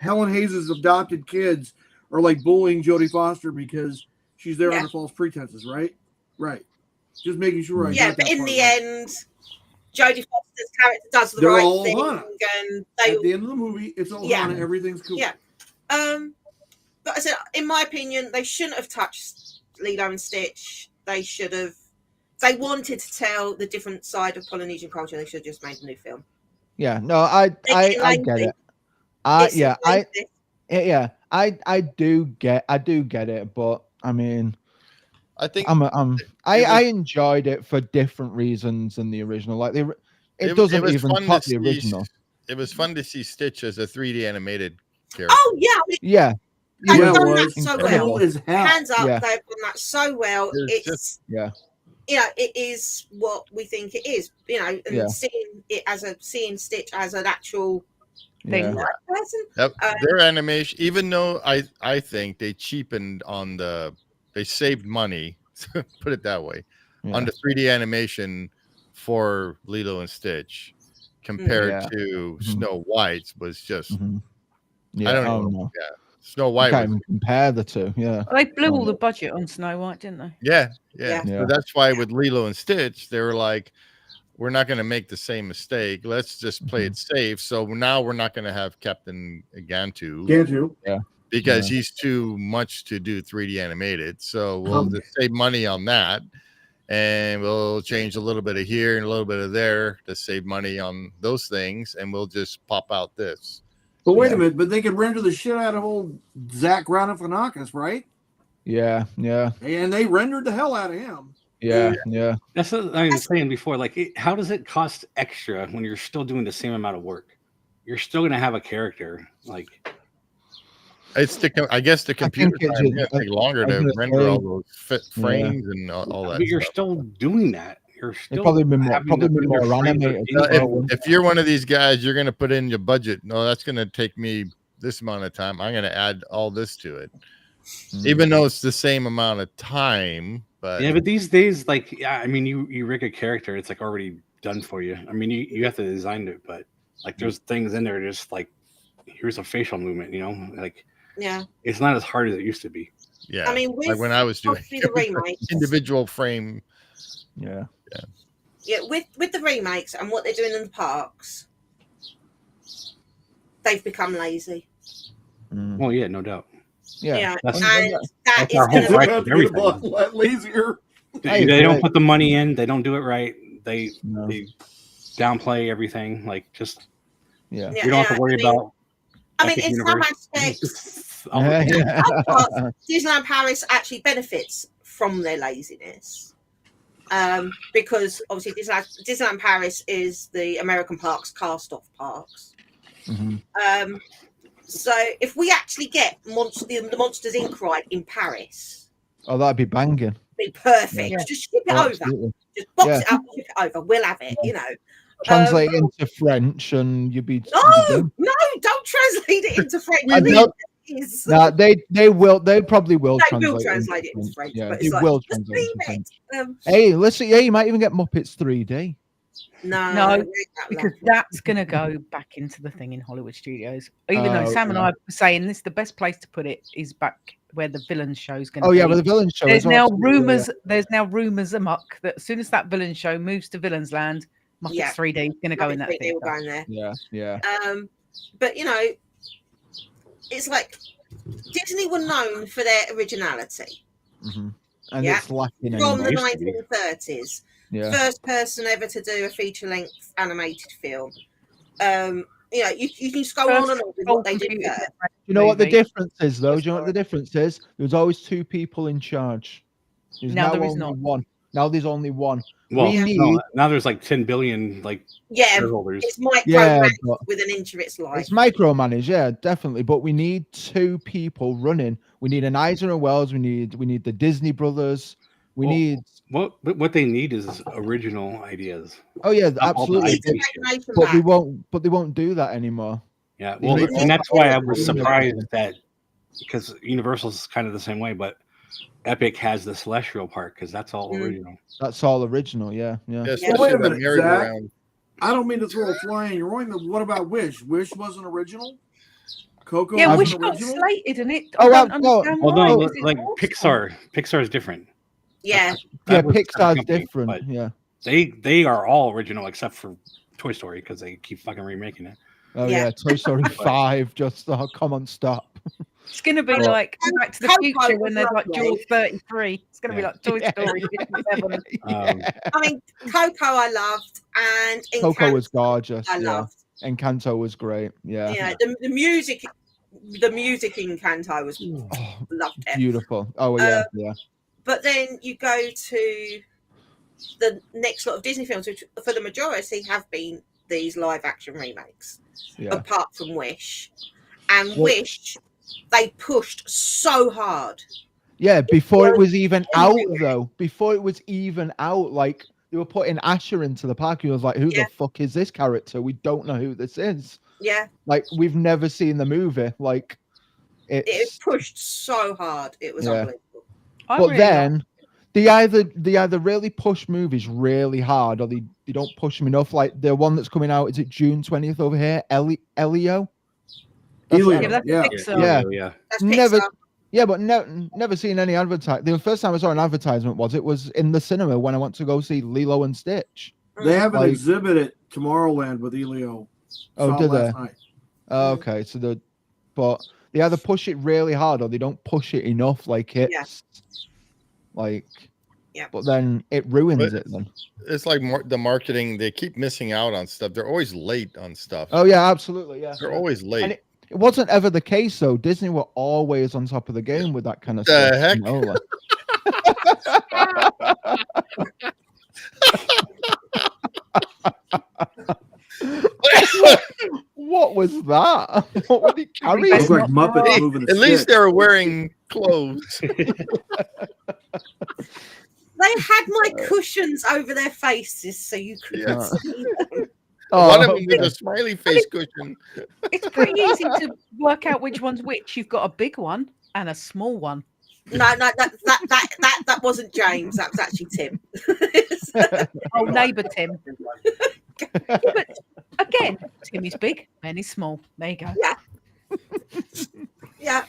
Helen Hayes' adopted kids are like bullying Jodie Foster because she's there under false pretenses, right? Right. Just making sure. But in the end, Jodie Foster's character does the right thing, and at the end of the movie, it's Ohana. Everything's cool. Yeah. But I said, in my opinion, they shouldn't have touched Lilo and Stitch. They should have. They wanted to tell the different side of Polynesian culture. They should have just made a new film. Yeah. No, I get it. I do get it, but I mean, I think I enjoyed it for different reasons than the original. Like it doesn't even top the original. It was fun to see Stitch as a 3D animated character. Oh yeah, they've done that so incredible. well. Hands up, they've done that so well. It's you know, it is what we think it is. You know, and seeing Stitch as an actual thing, like person. Yep. Their animation, even though I think they cheapened on they saved money, put it that way, on the 3D animation for Lilo and Stitch compared to Snow White's was just I don't know. Yeah. Snow White. You can't even compare the two. Yeah. Well, they blew all the budget on Snow White, didn't they? Yeah. So that's why with Lilo and Stitch, they were like, we're not going to make the same mistake. Let's just play it safe. So now we're not going to have Captain Gantu. Because he's too much to do 3D animated. So we'll just save money on that. And we'll change a little bit of here and a little bit of there to save money on those things. And we'll just pop out this. But wait a minute, but they could render the shit out of old Zach Galifianakis, right? Yeah. And they rendered the hell out of him. Yeah. That's what I was saying before. Like, how does it cost extra when you're still doing the same amount of work? You're still going to have a character. Like, I guess the computer time is going to take longer to render all those frames and all that. But you're still doing that. you're still probably been more animated. If you're one of these guys, you're going to put in your budget. No, that's going to take me this amount of time. I'm going to add all this to it, even though it's the same amount of time. But yeah, but these days, like, I mean, you rig a character, it's like already done for you. I mean, you have to design it, but like, there's things in there just like, here's a facial movement, like, yeah, it's not as hard as it used to be. Yeah, I mean, like when I was doing the remakes, individual frame. Yeah. With the remakes and what they're doing in the parks, they've become lazy. Well, yeah, no doubt. Yeah, that's that is our whole gripe with everything. Lazier. They don't put the money in. They don't do it right. They downplay everything. Like, just you don't have to worry about. I mean, in some aspects, Disneyland Paris actually benefits from their laziness, because obviously Disneyland Paris is the American parks cast-off parks. So if we actually get the Monsters Inc. right in Paris, that'd be banging. Be perfect. Yeah. Just ship it over. Just box it up, ship it over. We'll have it. Translate into French, and you'd be no, don't translate it into French. They will. They probably will. They will translate it into French. Yeah, but they will translate it into French. Hey, listen. Yeah, you might even get Muppets 3D. No, because that's going to go back into the thing in Hollywood studios. Even though Sam and I were saying this, the best place to put it is back where the villain show is going to be. Oh yeah, well, the villain show. There's now rumors. There's now rumors amok that as soon as that villain show moves to Villain's Land, Muppets 3D is going to go in that thing. Will go in there. Yeah. But it's like Disney were known for their originality. And it's lacking from the 1930s. Yeah. First person ever to do a feature-length animated film. You can just go on and on with what they did there. You know what the difference is, though? Do you know what the difference is? There's always two people in charge. Now there is not one. Now there's only one. Well, now there's like 10 billion shareholders. It's micromanaged with an inch of its life. It's micromanaged, yeah, definitely. But we need two people running. We need an Eisner and Wells. We need the Disney brothers. We need what they need is original ideas. Oh yeah, absolutely. But they won't do that anymore. Yeah, well, and that's why I was surprised that, because Universal's kind of the same way, but Epic has the Celestial Park because that's all original. That's all original, yeah. Wait a minute, Zach. I don't mean to throw a fly in your ointment, but what about Wish? Wish wasn't original? Coco Wish wasn't got original? slated, and it. No, like Pixar. Pixar is different. Yeah. Pixar's different. Yeah. They are all original except for Toy Story because they keep fucking remaking it. Oh yeah, Toy Story 5. Just come on, stop. It's gonna be like Back to the Future when there's like Jaws 33. It's gonna be like Toy Story 57. I mean, Coco I loved, and Coco was gorgeous. I loved. Encanto was great. Yeah. Yeah. The music in Encanto was loved it. Beautiful. Oh yeah. But then you go to the next lot of Disney films, which for the majority have been these live action remakes, apart from Wish. And Wish, they pushed so hard. Yeah, before it was even out, though. Before it was even out, like, they were putting Asher into the park. He was like, who the fuck is this character? We don't know who this is. Yeah. Like, we've never seen the movie. Like, it pushed so hard. It was unbelievable. But then they either really push movies really hard, or they don't push them enough. Like the one that's coming out, is it June 20th over here? Elio. That's Pixar. Yeah. That's Pixar. But never seen any advertisement. The first time I saw an advertisement was in the cinema when I went to go see Lilo and Stitch. They have an exhibit at Tomorrowland with Elio. Oh, did they? Night. Okay, so but they either push it really hard or they don't push it enough. Like it's but then it ruins it. Then it's like the marketing. They keep missing out on stuff. They're always late on stuff. Oh yeah, absolutely. Yeah, they're always late. And it wasn't ever the case though. Disney were always on top of the game with that kind of stuff. Heck? You know, what was that? What were they carrying? Looked like Muppets moving the At least they were wearing clothes. They had my cushions over their faces so you couldn't see them. One of them with a smiley face cushion. It's pretty easy to work out which one's which. You've got a big one and a small one. No, that wasn't James. That was actually Tim. Oh, neighbour Tim. But again, Tim is big, Ben is small. There you go. Yeah.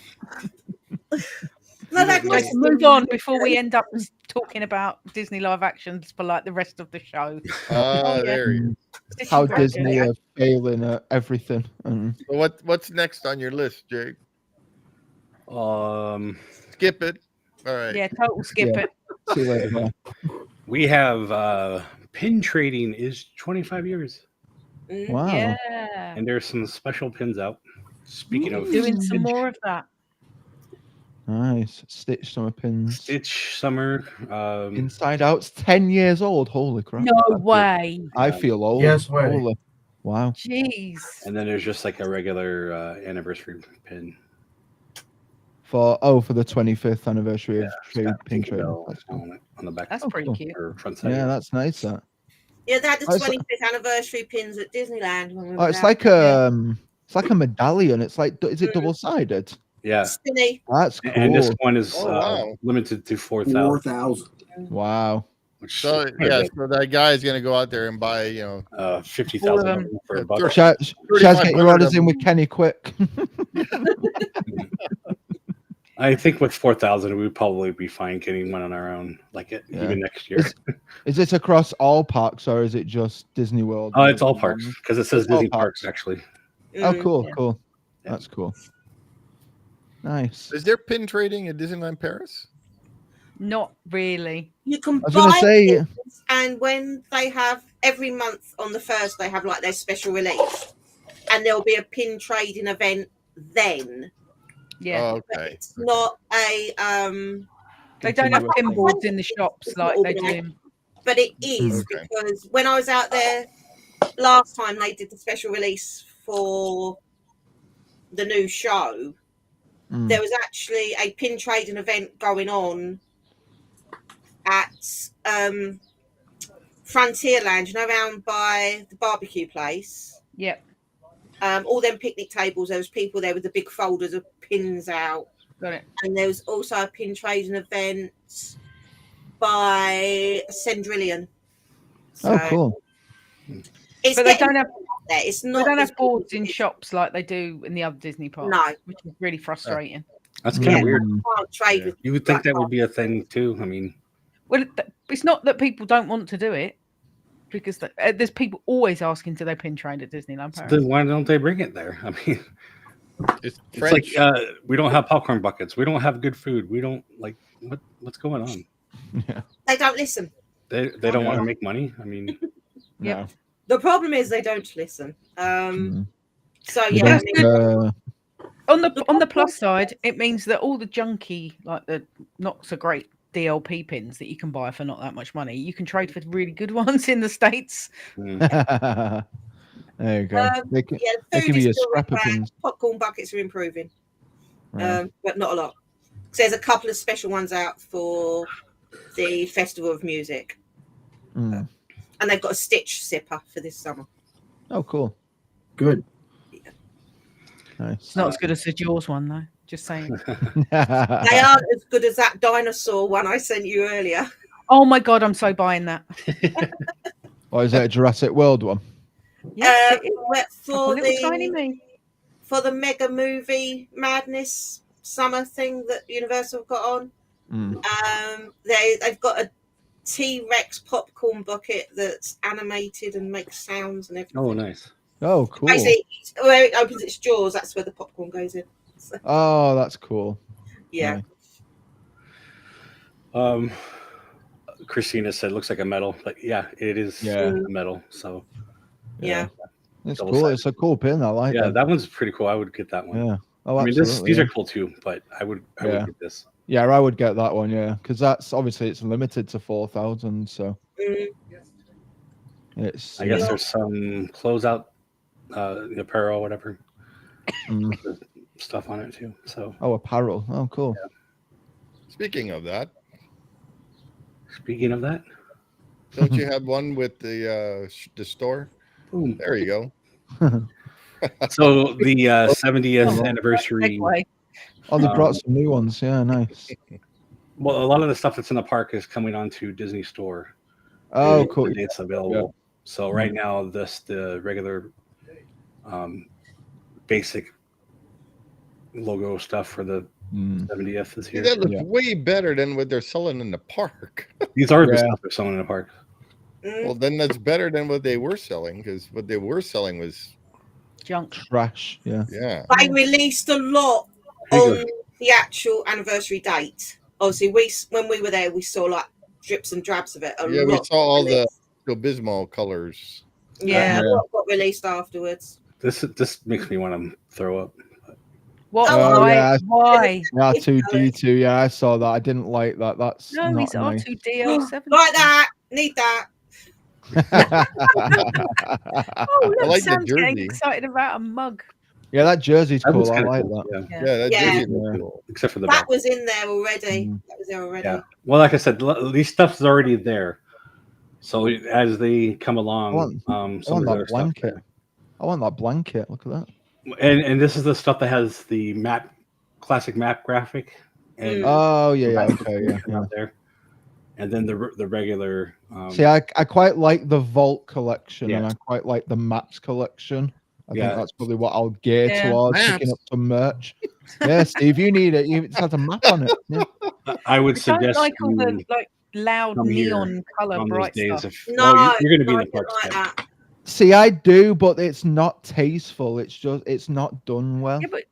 No, let's move on before we end up talking about Disney live actions for like the rest of the show. There you go. How Disney are failing at everything. So what's next on your list, Jake? Skip it. All right. Yeah, total skip it. See you later, man. We have pin trading is 25 years. Wow. Yeah. And there's some special pins out. Speaking of doing some more of that. Nice. Stitch Summer pins. Stitch Summer. Inside Out's 10 years old. Holy crap. No way. I feel old. Yes, way. Holy. Wow. Jeez. And then there's just like a regular anniversary pin. For the 25th anniversary of pin trading. On the back. That's pretty cute. Front side. Yeah, that's nice. That. Yeah, they had the 25th anniversary pins at Disneyland. When we Oh, were it's out. like a medallion. It's like, is it double sided? Yeah. Spinny. That's cool. And this one is wow. limited to 4,000. 4,000. Wow. So that guy is gonna go out there and buy 50,000 for a buck. Chaz, get your orders in with Kenny quick. I think with 4,000, we'd probably be fine getting one on our own, even next year. Is it across all parks or is it just Disney World? Oh, it's all parks because it says Disney Parks actually. Oh, cool. That's cool. Nice. Is there pin trading at Disneyland Paris? Not really. You can was gonna buy say- pins, and when they have every month on the first, they have like their special release, and there'll be a pin trading event then. Yeah. Oh, But okay. it's not a They don't have pin boards in the shops like they do. But it is Okay. because when I was out there last time, they did the special release for the new show. There was actually a pin trading event going on at Frontierland, around by the barbecue place. Yep. All them picnic tables, there was people there with the big folders of pins out. Got it. And there was also a pin trading event by Cendrillon. Oh, cool. It's But they don't have there. It's not. They don't have boards in shops like they do in the other Disney parks. No. Which is really frustrating. That's kind of weird. You can't trade with You would think that would be a thing too. I mean, Well, it's not that people don't want to do it, because there's people always asking to they pin trade at Disneyland Paris. then why don't they bring it there? I mean, It's like we don't have popcorn buckets. We don't have good food. We don't what's going on? Yeah. They don't listen. They don't want to make money. I mean, Yeah. The problem is they don't listen. So You yeah, don't, On the plus side, it means that all the junky, like the not so great DLP pins that you can buy for not that much money, you can trade for really good ones in the States. there you go. They can food be is a still scrap of bad. pins. Popcorn buckets are improving, Right. but not a lot. So there's a couple of special ones out for the Festival of Music, and they've got a Stitch sipper for this summer. Oh, cool. Good. Nice. It's not as good as the Jaws one, though. Just saying. They aren't as good as that dinosaur one I sent you earlier. Oh my god, I'm so buying that. Or is it a Jurassic World one? Yes, it is. For Like a little tiny me. for the mega movie madness summer thing that Universal got on. They've got a T-Rex popcorn bucket that's animated and makes sounds and everything. oh, nice. Oh, cool. Basically, where it opens its jaws, that's where the popcorn goes in. So, Oh, that's cool. yeah. Nice. Christina said, "Looks like a medal," but yeah, it is a medal. So Yeah. It's Double cool. sided. It's a cool pin. I like yeah, it. that one's pretty cool. I would get that one. Yeah. Oh, I mean, absolutely. these are cool too, but I would Yeah. get this. Yeah, I would get that one. Yeah, because that's obviously it's limited to 4,000. So it's. I guess there's some closeout apparel, whatever stuff on it too. So Oh, apparel. Oh, cool. Speaking of that, Speaking of that, don't you have one with the store? Boom. There you go. So the 70th anniversary. Oh, they brought some new ones. Yeah, nice. Well, a lot of the stuff that's in the park is coming onto Disney Store. Oh, cool. It's available. Yeah. So right now, the regular basic logo stuff for the 70th is here. That looks way better than what they're selling in the park. These are the stuff they're selling in the park. Well, then that's better than what they were selling, because what they were selling was junk, trash. Yeah. They released a lot on the actual anniversary date. Obviously, when we were there, we saw like drips and drabs of it. We saw all the abysmal colors. Yeah, a lot got released afterwards. This makes me want to throw up. What? Why? R2D2. Yeah, I saw that. I didn't like that. That's no, he's R2D07. Like that. Need that. Oh, look, I like Sam's the getting jersey. excited about a mug. Yeah, that jersey's cool. I like cool. that. Yeah, that jersey looks cool. Except for the that back. was in there already. That was there already. Yeah. Well, like I said, these stuff's already there. So as they come along, I want that blanket. I want that blanket. Look at that. And this is the stuff that has the classic map graphic. And okay, yeah. There. And then the regular. See, I quite like the Vault collection, and I quite like the Maps collection. I think that's probably what I'll gear towards picking up some merch. Yeah, Steve, you need it. It has a map on it. Yeah. I would suggest like all the loud neon color bright stuff. No, you're going to be in the park. like that. See, I do, but it's not tasteful. It's not done well. Yeah, but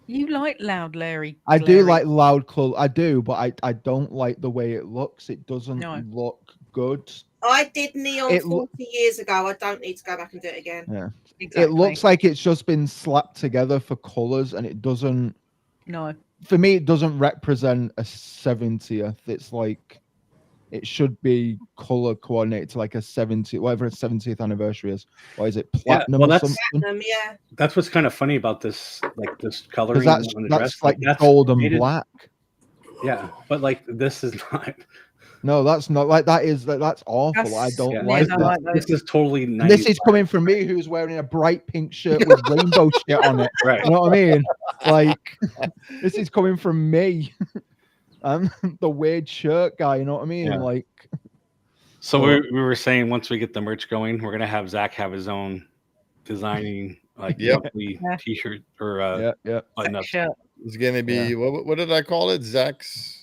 you like loud, Larry. I do like loud color. I do, but I don't like the way it looks. It doesn't look good. I did neon 40 years ago. I don't need to go back and do it again. Yeah, exactly. It looks like it's just been slapped together for colors, and it doesn't. No. For me, it doesn't represent a 70th. It's like it should be color coordinated to like a 70th, whatever a 70th anniversary is. Or is it platinum or something? Platinum, yeah. That's what's kind of funny about this, like this coloring That's on the dress. like gold and black. Yeah, but like this is not. No, that's not like that. That's awful. I don't like that. This is totally. This is coming from me, who's wearing a bright pink shirt with rainbow shit on it. Right. You know what I mean? Like, this is coming from me. I'm the weird shirt guy. You know what I mean? Yeah. Like. So we were saying once we get the merch going, we're gonna have Zach have his own designing monthly T-shirt or button up shirt. It's gonna be what did I call it? Zach's.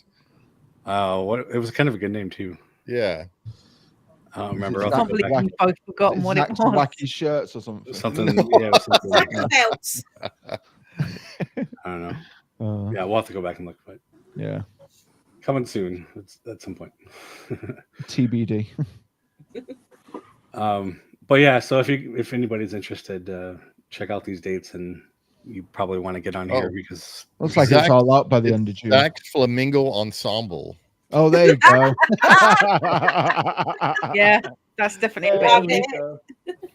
It was kind of a good name too. Yeah. I don't remember. I can't believe you've both forgotten what it was. Wacky shirts or something. Something belts. I don't know. Yeah, we'll have to go back and look, but yeah, coming soon at some point. TBD. But yeah, so if anybody's interested, check out these dates, and you probably want to get on here because looks like it's all out by the end of June. Zach's Flamingo Ensemble. Oh, there you go. Yeah, that's definitely a bit.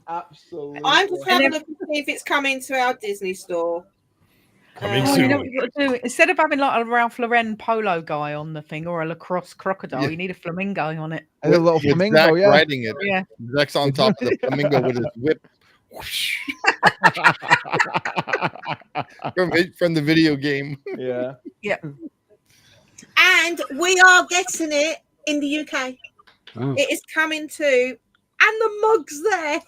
Absolutely. I'm just having a look to see if it's coming to our Disney store. Coming soon. You know what you got to do? Instead of having like a Ralph Lauren polo guy on the thing or a lacrosse crocodile, you need a flamingo on it. And a little flamingo, Zach yeah. riding it. Yeah. Zach's on top of the flamingo with his whip. from the video game. Yeah. Yeah. And we are getting it in the UK. Oh. It is coming too. And the mug's there.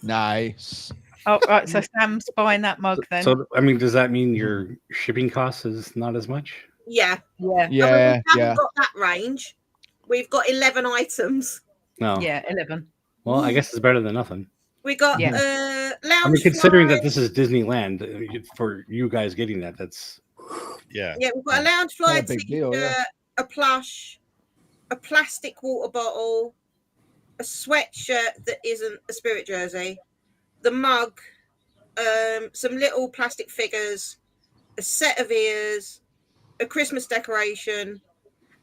Nice. Oh, right. So Sam's buying that mug then. So I mean, does that mean your shipping cost is not as much? Yeah. Yeah. Yeah. We haven't got that range. We've got 11 items. No. Yeah, 11. Well, I guess it's better than nothing. We got Yeah. lounge. I mean, considering fly. that this is Disneyland, for you guys getting that, that's Yeah. Yeah, we've got a lounge fly Not a big t-shirt, deal, yeah. a plush, a plastic water bottle, a sweatshirt that isn't a Spirit jersey, the mug, some little plastic figures, a set of ears, a Christmas decoration,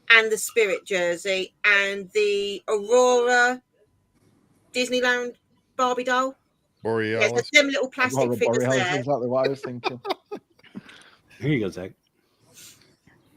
and the Spirit jersey, and the Aurora Disneyland Barbie doll. Borealis. Yeah, so them little plastic figures That's there. exactly what I was thinking. here you go, Zach.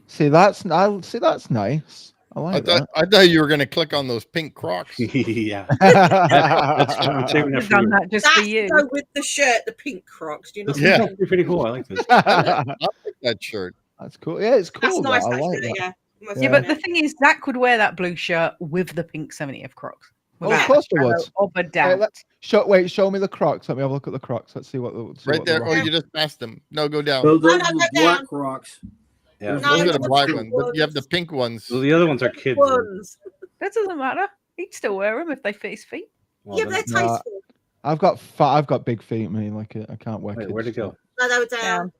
See, that's nice. like that. I thought you were going to click on those pink Crocs. Yeah. That's what I'm saving that for you. That just for you. Go with the shirt, the pink Crocs. Do you know? This is actually pretty cool. I like this. I like that shirt. That's cool. Yeah, it's cool. That's nice, I like actually. that. Yeah, but the thing is, Zach would wear that blue shirt with the pink 70th Crocs. Oh, of course it would. Of a doubt. Show me the Crocs. Let me have a look at the Crocs. Let's see what. Right there. Oh, you just passed them. No, go down. Those are the black Crocs. Yeah, those are the black ones. But you have the pink ones. Well, the other ones are kids. That doesn't matter. He'd still wear them if they fit his feet. Well, yeah, but they're tasteful. I've got big feet, man. Like I can't wear. Wait, where'd it go? No, they were down.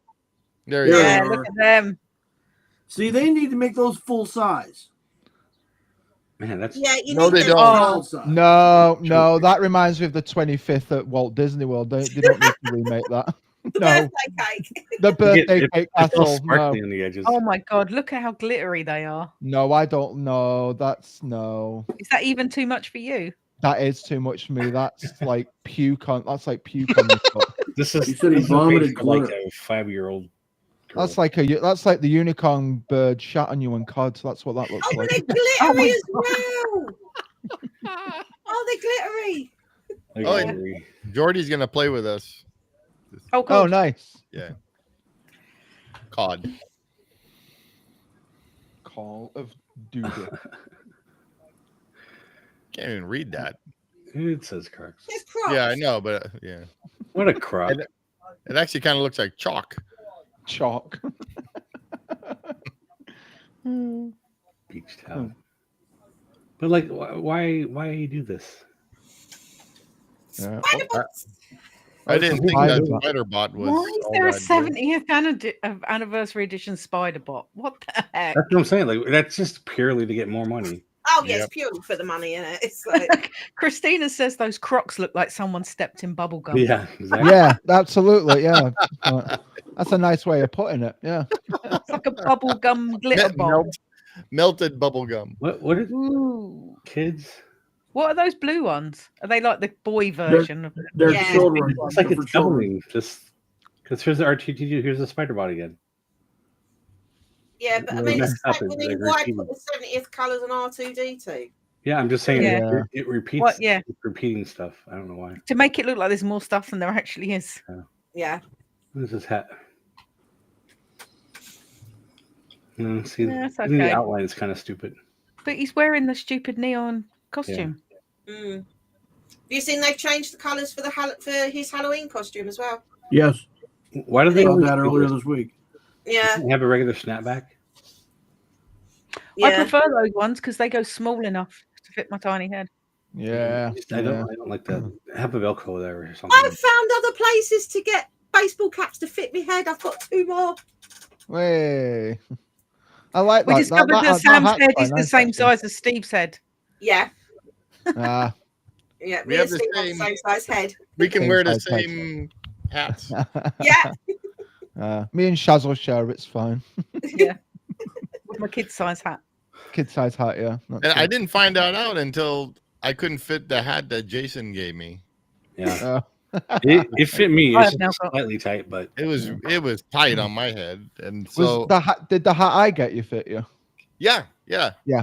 There you go. Look at them. See, they need to make those full size. Man, that's no, they don't. No, that reminds me of the 25th at Walt Disney World. They don't need to remake that. No, the birthday cake castle. No. On the edges. Oh my god, look at how glittery they are. No, I don't know. That's no. Is that even too much for you? That is too much for me. That's like puke on. That's like puke on. This is. You said he vomited like a 5-year-old. That's like the unicorn bird shat on you and cod. So that's what that looks like. They're glittery as well. They're glittery. Jordy's gonna play with us. Oh, cool. Oh, nice. Yeah. COD. Call of Duty. Can't even read that. It says Crocs. It's Crocs. Yeah, I know, but yeah. What a crock. It actually kind of looks like chalk. Chalk. Beach towel. But like, why do this? Yeah. I didn't think that Spider-Bot was. Why is there a 70th anniversary edition Spider-Bot? What the heck? That's what I'm saying. Like, that's just purely to get more money. Oh, yeah, it's purely for the money, isn't it? It's like Christina says those Crocs look like someone stepped in bubble gum. Yeah, exactly. Yeah, absolutely. Yeah, that's a nice way of putting it. Yeah, it's like a bubble gum glitter bomb. Melted bubble gum. What are kids? What are those blue ones? Are they like the boy version of They're children. It's like it's doubling. Just because here's the R2-D2, here's the Spider-Bot again. Yeah, but I mean, it's like why put the 70th colours on R2D2? Yeah, I'm just saying it repeats. What, yeah. It's repeating stuff. I don't know why. To make it look like there's more stuff than there actually is. Yeah. What is this hat? See, that's okay. The outline is kind of stupid. But he's wearing the stupid neon costume. Yeah. Have you seen they've changed the colours for his Halloween costume as well? Yes. Why do they do that earlier this week? Yeah. Have a regular snapback. I prefer those ones because they go small enough to fit my tiny head. Yeah. I don't like that. Have a Velcro there or something. I've found other places to get baseball caps to fit my head. I've got 2 more. Way. I like that. We discovered that Sam's head is the same size as Steve's head. Yeah. Ah. Yeah, we have the same size head. We can wear the same hats. Yeah. Me and Shaz will share. It's fine. Yeah. With my kid size hat. Kid size hat, yeah. And I didn't find that out until I couldn't fit the hat that Jason gave me. Yeah. It fit me. It's slightly tight, but it was tight on my head. And so did the hat I get you fit you? Yeah.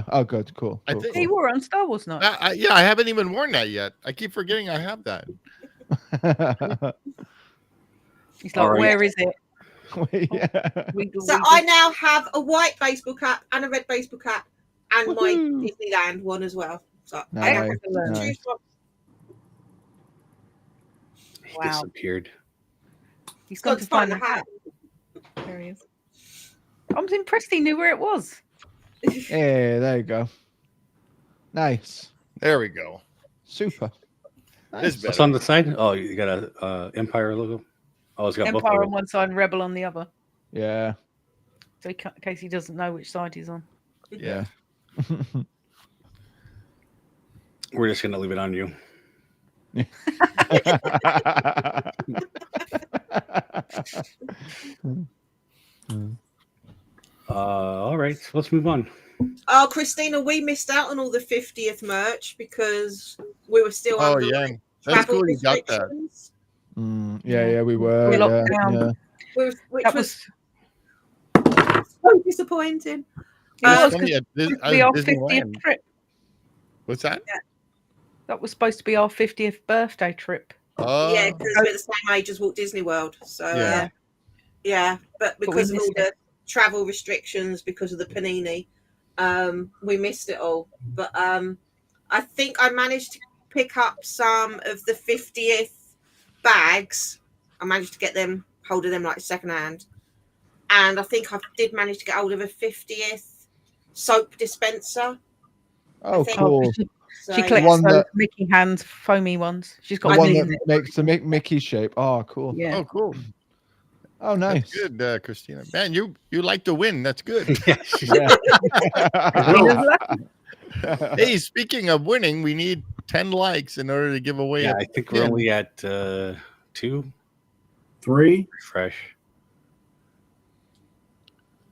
Oh, good, cool. I think he wore it on Star Wars night. I haven't even worn that yet. I keep forgetting I have that. He's like, where is it? So I now have a white baseball cap and a red baseball cap and my Disneyland one as well. So I have to choose one. He disappeared. He's got to find the hat. There he is. I'm impressed he knew where it was. Hey, there you go. Nice. There we go. Super. Nice. What's on the side? Oh, you got a Empire logo. Oh, it's got Empire on one side and Rebel on the other. Yeah. So in case he doesn't know which side he's on. Yeah. We're just gonna leave it on you. All right, so let's move on. Oh, Christina, we missed out on all the 50th merch because we were still under that's cool you got that. Yeah, we were. We locked down. Which was so disappointing. Our 50th trip. What's that? Yeah. That was supposed to be our 50th birthday trip. Yeah, because we're the same age as Walt Disney World. So yeah, but because of all the travel restrictions, because of the panini, we missed it all. But I think I managed to pick up some of the 50th bags. I managed to get hold of them like secondhand. And I think I did manage to get hold of a 50th soap dispenser. Oh, cool. She collects those Mickey hands, foamy ones. She's got one that makes the Mickey shape. Oh, cool. Yeah. Oh, cool. Oh, nice. That's good, Christina. Man, you like to win. That's good. Hey, speaking of winning, we need 10 likes in order to give away. Yeah, I think we're only at 2, 3. Fresh.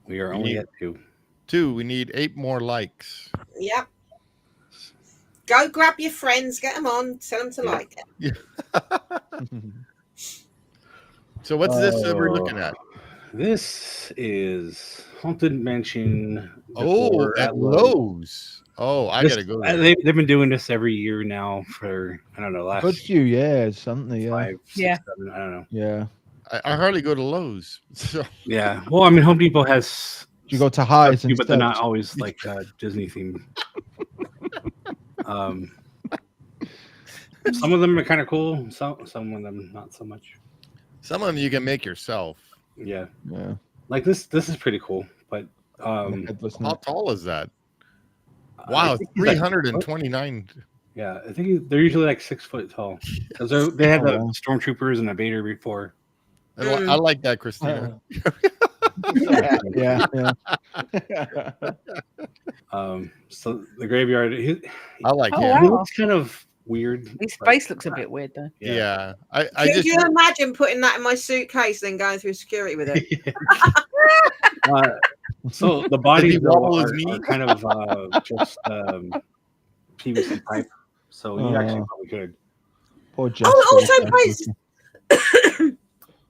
We are only at 2. 2. We need 8 more likes. Yep. Go grab your friends, get them on, tell them to like it. So what's this that we're looking at? This is Haunted Mansion. Oh, at Lowe's. Oh, I gotta go there. They've been doing this every year now for, I don't know, last good few years, something. Yeah. 5, 6, 7, I don't know. Yeah. I hardly go to Lowe's. So. Yeah. Well, I mean, Home Depot has. You go to Highs, but they're not always like Disney themed. Some of them are kind of cool. Some of them not so much. Some of them you can make yourself. Yeah. Yeah. Like this is pretty cool. But how tall is that? Wow, 329. Yeah, I think they're usually like 6 foot tall. Because they had the stormtroopers and the Vader before. I like that, Christina. Yeah. So the graveyard. I like him. He looks kind of weird. His face looks a bit weird though. Yeah. Could you imagine putting that in my suitcase and going through security with it? So the bodies are kind of just PVC pipe. So you actually probably could. Poor Jessica. Oh, it also plays.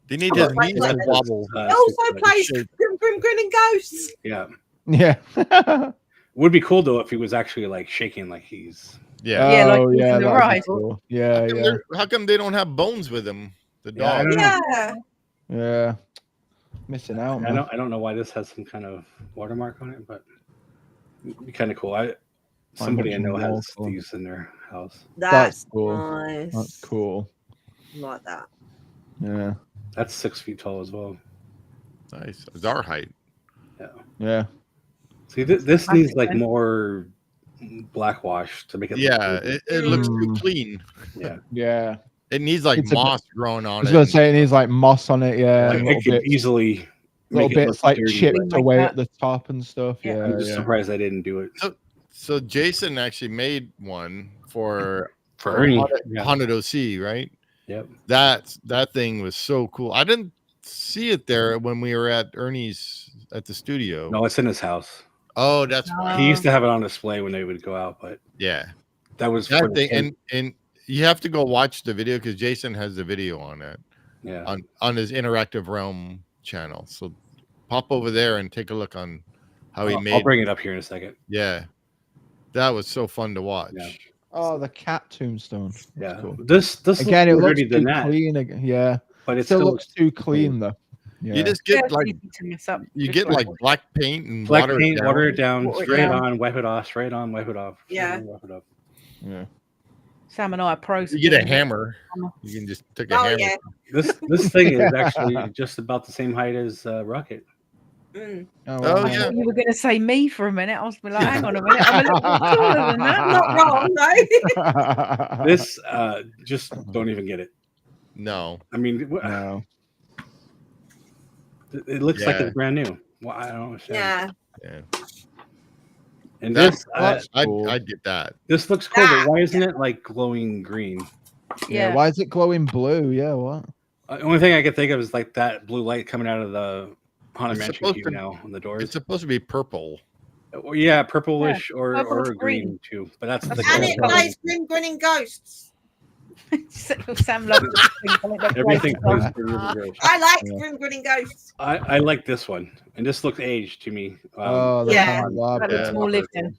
They need his knees to wobble. It also plays Grinning Ghosts. Yeah. Yeah. Would be cool though if he was actually like shaking like he's. Yeah. Yeah, like yeah, in the ride. Cool. Yeah, How come they don't have bones with him? The dog. Yeah. Missing out. Man. I don't know why this has some kind of watermark on it, but it'd be kind of cool. Somebody I know has these in their house. That's cool. Nice. That's cool. Like that. Yeah. That's 6 feet tall as well. Nice. It's our height. Yeah. Yeah. See, this needs like more blackwash to make it. Yeah, it looks too clean. Yeah. Yeah. It needs like moss growing on it. I was going to say it needs like moss on it. Yeah. Like, it could easily. Little bits like chipped away at the top and stuff. Yeah. I'm just surprised I didn't do it. So Jason actually made one for Ernie. Haunted OC, right? Yep. That thing was so cool. I didn't see it there when we were at Ernie's at the studio. No, it's in his house. Oh, that's right. He used to have it on display when they would go out, but yeah, that was that thing. And you have to go watch the video because Jason has the video on it. Yeah, on his Interactive Realm channel. So pop over there and take a look on how he made. I'll bring it up here in a second. Yeah, that was so fun to watch. Yeah. Oh, the cat tombstone. Yeah, cool. This again, it looks too clean. Yeah, but it still looks too clean though. Yeah. You just get like black paint and water it down, spray it on, wipe it off, spray it on, wipe it off. Yeah. Wipe it off. Yeah. Sam and I are pros. You get a hammer. You can just take a hammer. Yeah. This thing is actually just about the same height as Rocket. Mm. Oh yeah. You were going to say me for a minute. I was like, hang on a minute. I'm a little bit taller than that. Not wrong, no. This just don't even get it. No. I mean, no. It looks like it's brand new. Well, I don't understand. Yeah. And that's cool. I'd get that. This looks cool, but why isn't it like glowing green? Yeah. Why is it glowing blue? Yeah. What? The only thing I could think of is like that blue light coming out of the Haunted Mansion cube now on the doors. It's supposed to be purple. Yeah, purplish or Purple green too. But that's the And it plays Grinning Ghosts. Sam loves Everything plays I like Grim Grinning Ghosts. I like this one, and this looks aged to me. Yeah, that looks more lived in.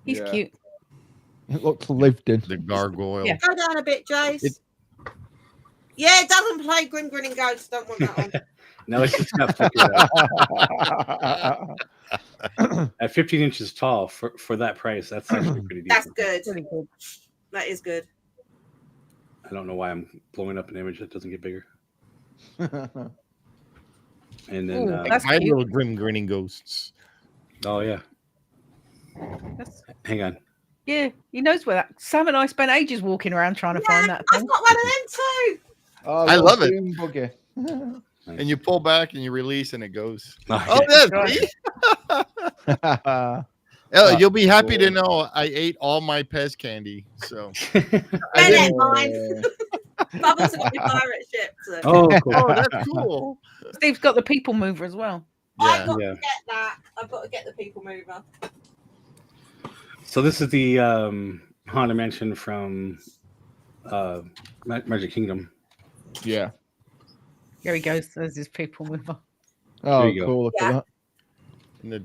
He's cute. It looks lived in. The gargoyle. Yeah. Go down a bit, Jace. Yeah, it doesn't play Grim Grinning Ghosts. Don't want that on. No, it's just not at 15 inches tall for that price. That's actually pretty decent. That's good. Pretty good. That is good. I don't know why I'm blowing up an image that doesn't get bigger. And then that's my little Grim Grinning Ghosts. Oh yeah. Hang on. Yeah, he knows where that. Sam and I spent ages walking around trying to find that thing. I've got one of them too. Oh, I love it. Buggy. And you pull back and you release and it goes. Oh, yeah. You'll be happy to know I ate all my Pez candy. So I didn't mind. Bubbles got the pirate ship. So. Oh, cool. Oh, that's cool. Steve's got the people mover as well. I've got to get that. I've got to get the people mover. So this is the Haunted Mansion from Magic Kingdom. Yeah. Here he goes. There's his people mover. Oh, cool. Look at that.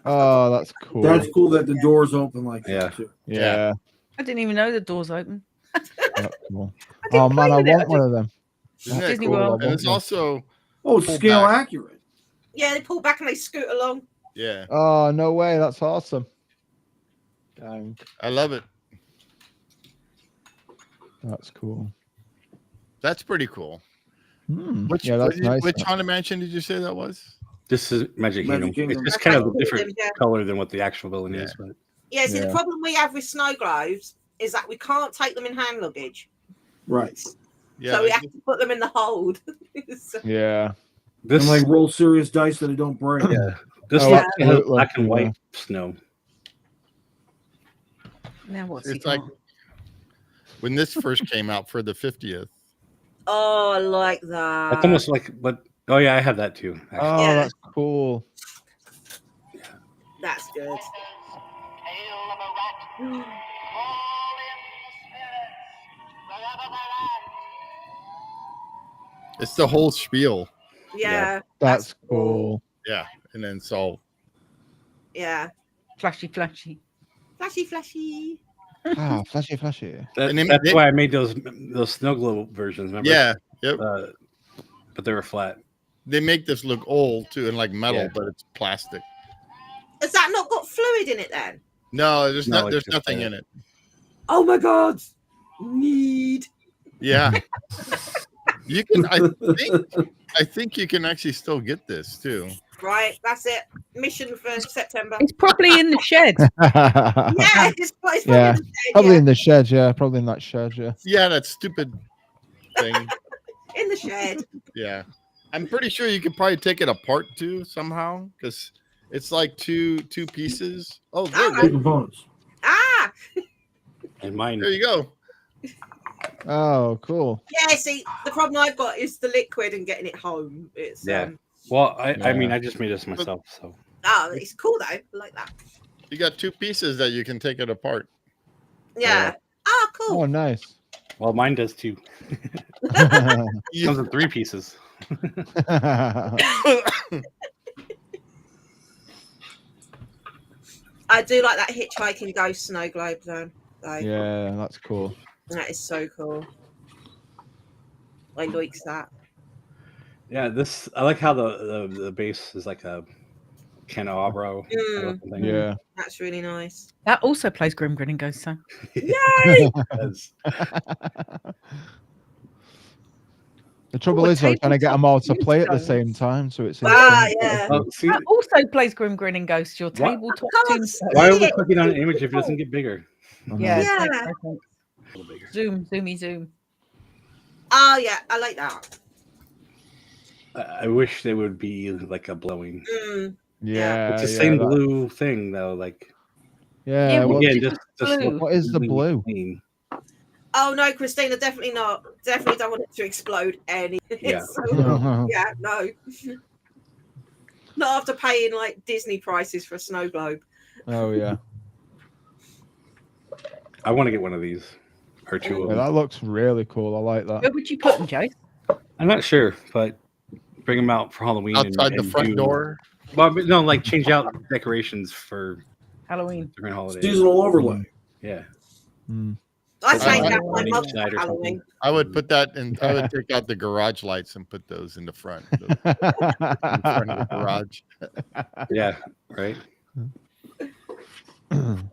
Oh, that's cool. That's cool that the doors open like that too. Yeah. I didn't even know the doors open. That's cool. Oh man, I want one of them. Disney cool? World. And it's also scale accurate. Yeah, they pull back and they scoot along. Yeah. Oh no way! That's awesome. Dang. I love it. That's cool. That's pretty cool. That's nice. Which Haunted Mansion did you say that was? This is Magic Kingdom. It's just kind of a different color than what the actual villain is. But yeah, see, the problem we have with snow globes is that we can't take them in hand luggage. Right. Yeah, so we have to put them in the hold. So, yeah. And like roll serious dice so they don't break. Yeah. This has black and white snow. Now what's it's like when this first came out for the 50th. Oh, I like that. It's almost like, but oh yeah, I have that too. Actually. Oh, that's cool. That's good. It's the whole spiel. Yeah. That's cool. Yeah, and then so. Yeah. Flashy, flashy. Flashy, flashy. Ah, flashy, flashy. That's why I made those snow globe versions. Remember? Yeah. Yep. But they were flat. They make this look old too, and like metal, but it's plastic. Has that not got fluid in it then? No, there's nothing in it. Oh my god! Need. Yeah. You can. I think you can actually still get this too. Right, that's it. Mission for September. It's probably in the shed. Yeah, it's probably in the shed. Yeah, probably in that shed. Yeah. Yeah, that stupid thing. In the shed. Yeah, I'm pretty sure you could probably take it apart too somehow because it's like two pieces. Oh, there two components. Ah. And mine. There you go. Oh, cool. Yeah, see, the problem I've got is the liquid and getting it home. It's well, I mean, I just made this myself, so. Oh, it's cool though. I like that. You got two pieces that you can take it apart. Yeah. Oh, cool. Oh, nice. Well, mine does too. It comes in 3 pieces. I do like that hitchhiking ghost snow globe though. Yeah, that's cool. That is so cool. I like that. Yeah, I like how the base is like a candelabra. Yeah, that's really nice. That also plays Grim Grinning Ghost, so. Yay! The trouble is, I'm trying to get them all to play at the same time, so it's. Yeah. That also plays Grim Grinning Ghost. Your tabletop tombstone. Why are we clicking on an image if it doesn't get bigger? Yeah. A little bigger. Zoom. Oh yeah, I like that. I wish they would be like a blowing. Yeah, it's the same blue thing though. Like, yeah. Again, just what is the blue? Clean. Oh no, Christina, definitely not. Definitely don't want it to explode any. Yeah. Yeah, no. Not after paying like Disney prices for a snow globe. Oh yeah. I want to get one of these or two of them. That looks really cool. I like that. Where would you put them, Jay? I'm not sure, but bring them out for Halloween outside the front door. Well, no, like change out decorations for Halloween, different holidays, seasonal overlay. Yeah. I changed out my mug for Halloween. I would put that in. I would take out the garage lights and put those in the front. In front of the garage. Yeah. Right.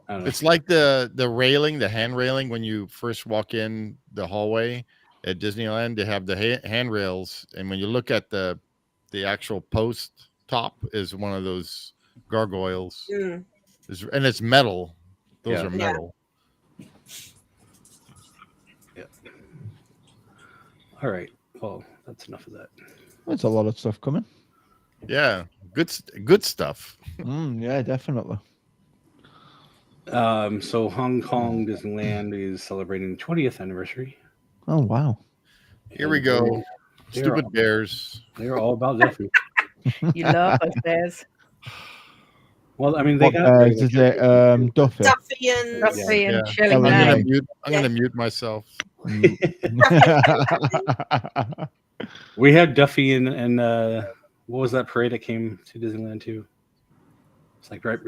It's like the railing, the hand railing when you first walk in the hallway at Disneyland. They have the handrails, and when you look at the actual post top is one of those gargoyles, and it's metal. Those are metal. Yeah. All right. Well, that's enough of that. There's a lot of stuff coming. Yeah, good stuff. Yeah, definitely. So Hong Kong Disneyland is celebrating the 20th anniversary. Oh wow! Here we go. Stupid bears. They're all about Duffy. You love those bears. Well, I mean, what bears is it? Duffy. Duffy and Shelley. I'm gonna mute myself. We had Duffy and what was that parade that came to Disneyland too? It's like right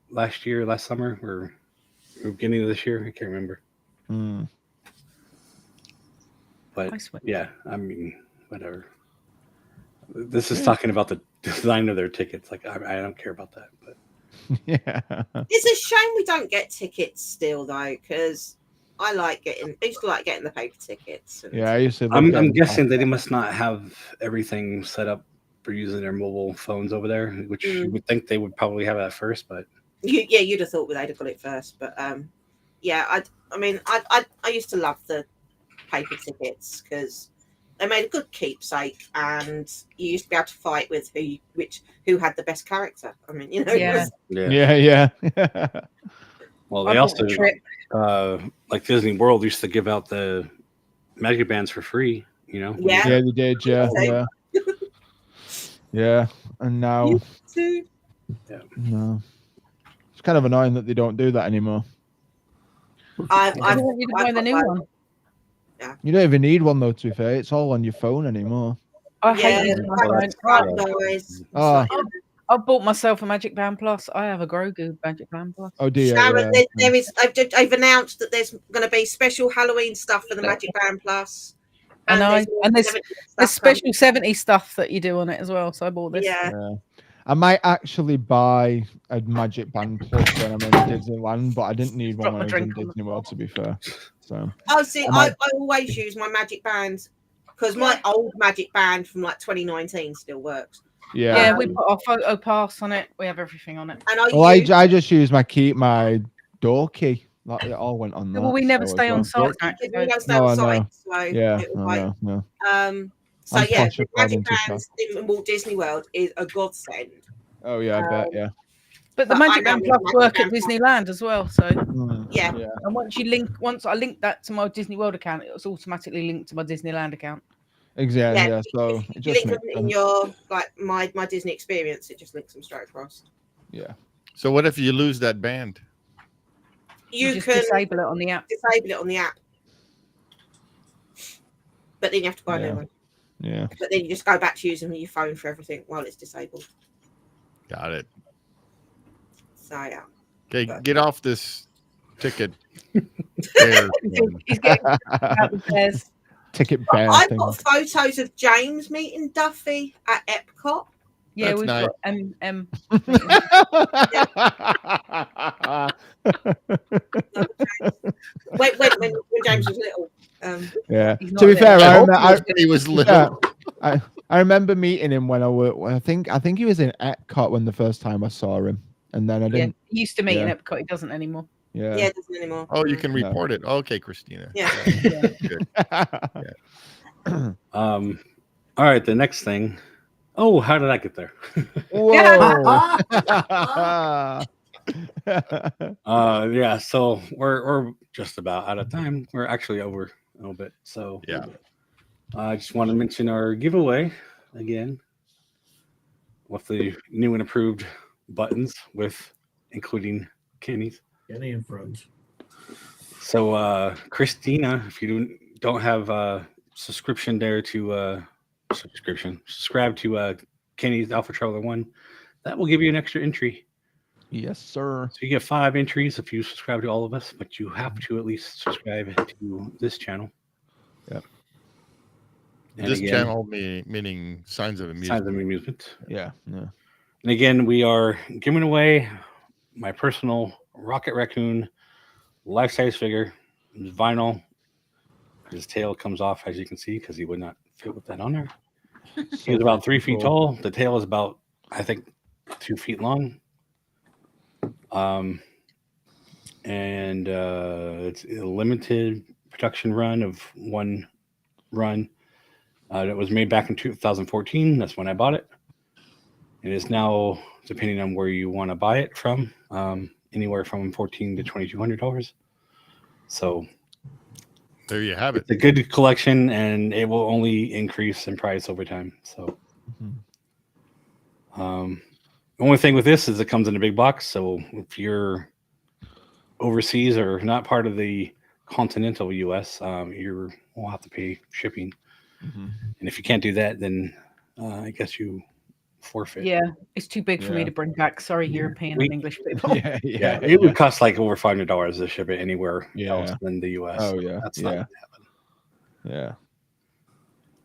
last summer, or beginning of this year. I can't remember. But yeah, I mean, whatever. This is talking about the design of their tickets. Like I don't care about that. But yeah, it's a shame we don't get tickets still though, because I used to like getting the paper tickets. Yeah, I used to. I'm guessing they must not have everything set up for using their mobile phones over there, which you would think they would probably have that first. But you'd have thought they'd have got it first. But yeah, I used to love the paper tickets because they made a good keepsake, and you used to be able to fight with who had the best character. I mean, you know. Yeah. Well, they also like Disney World used to give out the magic bands for free. You know. Yeah, they did. Yeah. Yeah, and now. Yeah. No. It's kind of annoying that they don't do that anymore. I want you to buy the new one. Yeah. You don't even need one though, to be fair. It's all on your phone anymore. I hate it. I bought myself a Magic Band Plus. I have a Grogu Magic Band Plus. Oh dear. Sharon, there is. I've announced that there's going to be special Halloween stuff for the Magic Band Plus. And there's special 70 stuff that you do on it as well. So I bought this. Yeah. I might actually buy a Magic Band Plus when I'm in Disneyland, but I didn't need one when I was in Disney World, to be fair. So. Oh, see, I always use my Magic Band because my old Magic Band from like 2019 still works. Yeah, we put our photo pass on it. We have everything on it. And I just use my door key. Like, it all went on that. Well, we never stay on site. We never stay on site. So yeah, no. So yeah, the Magic Bands in Walt Disney World is a godsend. Oh yeah, I bet. Yeah. But the Magic Band Plus work at Disneyland as well. So yeah. And once I link that to my Disney World account, it was automatically linked to my Disneyland account. Exactly. Yeah. So it just link them in your my Disney experience. It just links them straight across. Yeah. So what if you lose that band? You can disable it on the app. Disable it on the app. But then you have to buy a new one. Yeah. But then you just go back to using your phone for everything while it's disabled. Got it. So yeah. Okay, get off this ticket. He's getting out the bears. Ticket bear. I've got photos of James meeting Duffy at Epcot. Yeah, That's we've nice. got when James was little. Yeah. To be fair, he was little. I remember meeting him when I think he was in Epcot when the first time I saw him, and then I didn't. Yeah, he used to meet in Epcot. He doesn't anymore. Yeah. Yeah, it doesn't anymore. Oh, you can report it. Okay, Christina. Yeah. Good. All right, the next thing. Oh, how did I get there? Whoa. Yeah, so we're just about out of time. We're actually over a little bit. So yeah. I just want to mention our giveaway again with the new and improved buttons with including Kenny's. Kenny and friends. So, Christina, if you don't have a subscription there to subscribe to Kenny's Alpha Traveler 1, that will give you an extra entry. Yes, sir. So you get 5 entries if you subscribe to all of us, but you have to at least subscribe to this channel. Yep. And this again, channel meaning Signs of Amusement. Signs of Amusement. Yeah. And again, we are giving away my personal Rocket Raccoon life-size figure. It's vinyl. His tail comes off, as you can see, because he would not fit with that on there. He was about 3 feet tall. The tail is about, I think, 2 feet long. And it's a limited production run of 1 run. That was made back in 2014. That's when I bought it. It is now, depending on where you want to buy it from, anywhere from $1,400 to $2,200. So there you have it. It's a good collection, and it will only increase in price over time. So, the only thing with this is it comes in a big box. So if you're overseas or not part of the continental U.S., you will have to pay shipping. And if you can't do that, then I guess you forfeit. Yeah, it's too big for me to bring back. Sorry, European and English people. Yeah, it would cost like over $500 to ship it anywhere else than the U.S. Oh yeah, that's not gonna happen. Yeah,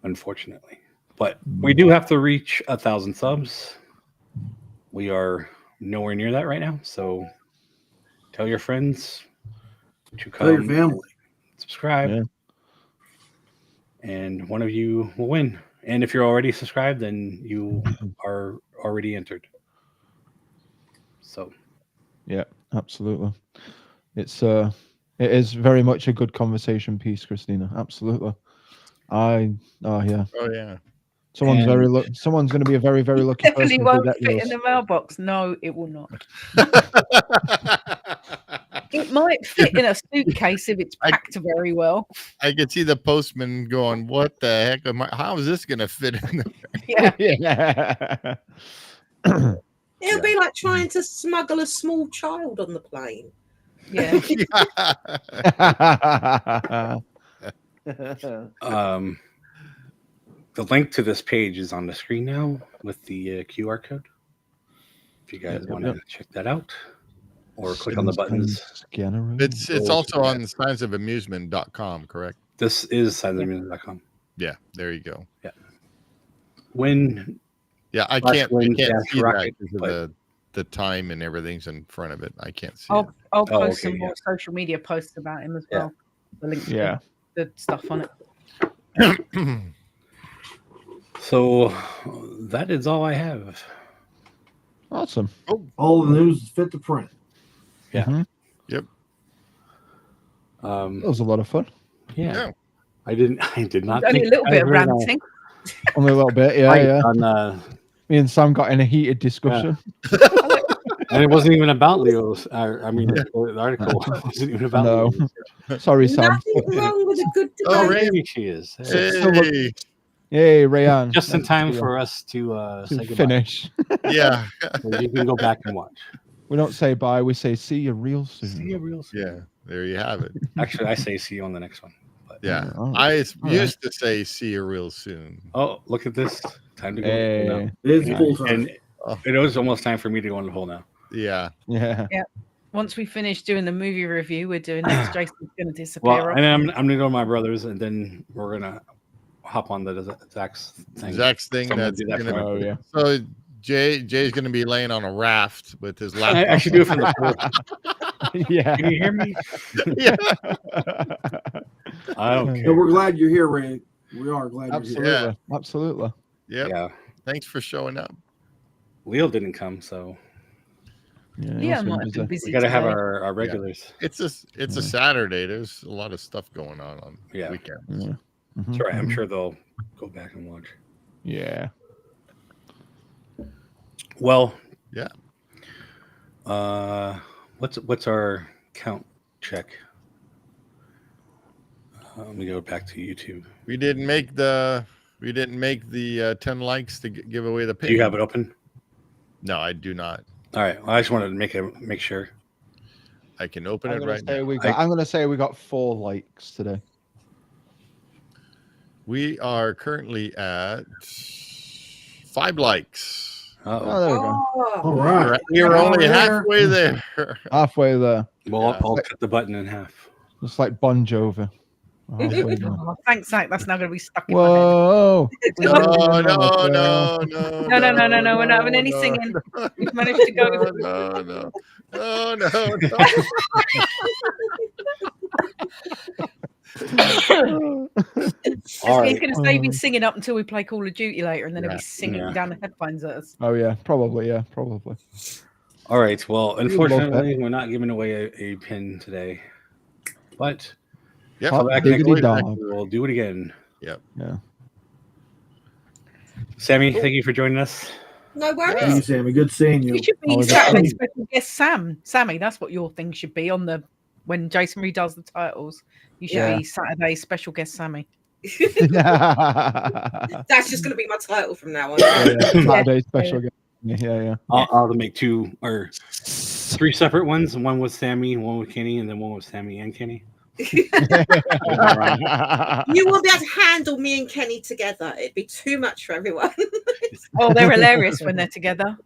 unfortunately. But we do have to reach 1,000 subs. We are nowhere near that right now. So tell your friends to come. Tell your family. Subscribe. And one of you will win. And if you're already subscribed, then you are already entered. So yeah, absolutely. It is very much a good conversation piece, Christina. Absolutely. Oh yeah. Someone's going to be a very, very lucky Definitely person. won't fit in the mailbox. No, it will not. It might fit in a suitcase if it's packed very well. I could see the postman going, "What the heck? How is this going to fit in there?" Yeah. It'll be like trying to smuggle a small child on the plane. Yeah. The link to this page is on the screen now with the QR code. If you guys want to check that out, or click on the buttons. It's also on signsofAmusement.com, correct? This is signsofAmusement.com. Yeah, there you go. Yeah. I can't see that because of the time and everything's in front of it. I can't see it. I'll post some more social media posts about him as well. The link to the stuff on it. So that is all I have. Awesome. All the news is fit to print. Yeah. Yep. That was a lot of fun. Yeah. I did not. Only a little bit of ranting. Only a little bit. Yeah. Me and Sam got in a heated discussion. And it wasn't even about Leo's. The article wasn't even about Leo. Sorry, Sam. Nothing wrong with a good debate. Oh, maybe she is. Hey, Rayan. Just in time for us to say goodbye. Finish. Yeah. So you can go back and watch. We don't say bye. We say see you real soon. See you real soon. Yeah. There you have it. Actually, I say see you on the next one. But, yeah. I used to say see you real soon. Oh, look at this. Time to go. Hey. It's full time. And it was almost time for me to go on the hole now. Yeah. Yeah. Once we finish doing the movie review, we're doing next. Jason's going to disappear. Well, and I'm going to go to my brother's, and then we're going to hop on the Zach's thing. Zach's thing. So Jay's going to be laying on a raft with his laptop. I should do it from the floor. Yeah. Can you hear me? Yeah. I don't care. So we're glad you're here, Ray. We are glad Absolutely. you're here. Yeah. Absolutely. Yep. Yeah. Thanks for showing up. Leo didn't come, so Yeah, might have been busy. we got to have today. our regulars. It's a Saturday. There's a lot of stuff going on weekend. Yeah. That's right. I'm sure they'll go back and watch. Yeah. Well, yeah. What's our count check? Let me go back to YouTube. We didn't make the 10 likes to give away the pin. Do you have it open? No, I do not. All right. Well, I just wanted to make sure. I can open it right now. I'm going to say we got 4 likes today. We are currently at 5 likes. Oh, there we go. All right. We're only halfway there. Halfway there. Well, I'll cut the button in half. Just like Bon Jovi. Oh, thanks, Zach. That's now going to be stuck in Whoa. my head. No. We're not having any singing. We've managed to go. No. He's going to say he's been singing up until we play Call of Duty later, and then he'll be singing down the headphones at us. Oh, yeah. Probably. All right. Well, unfortunately, we're not giving away a pin today. But come back next week. We'll do it again. Yep. Yeah. Sammy, thank you for joining us. No worries. Thank you, Sammy. Good seeing you. You should be Saturday special guest Sammy. That's what your thing should be on the when Jason redoes the titles. You should be Saturday special guest Sammy. That's just going to be my title from now on. Saturday special guest. Yeah. I'll make 2 or 3 separate ones. One with Sammy, one with Kenny, and then one with Sammy and Kenny. You won't be able to handle me and Kenny together. It'd be too much for everyone. Oh, they're hilarious when they're together.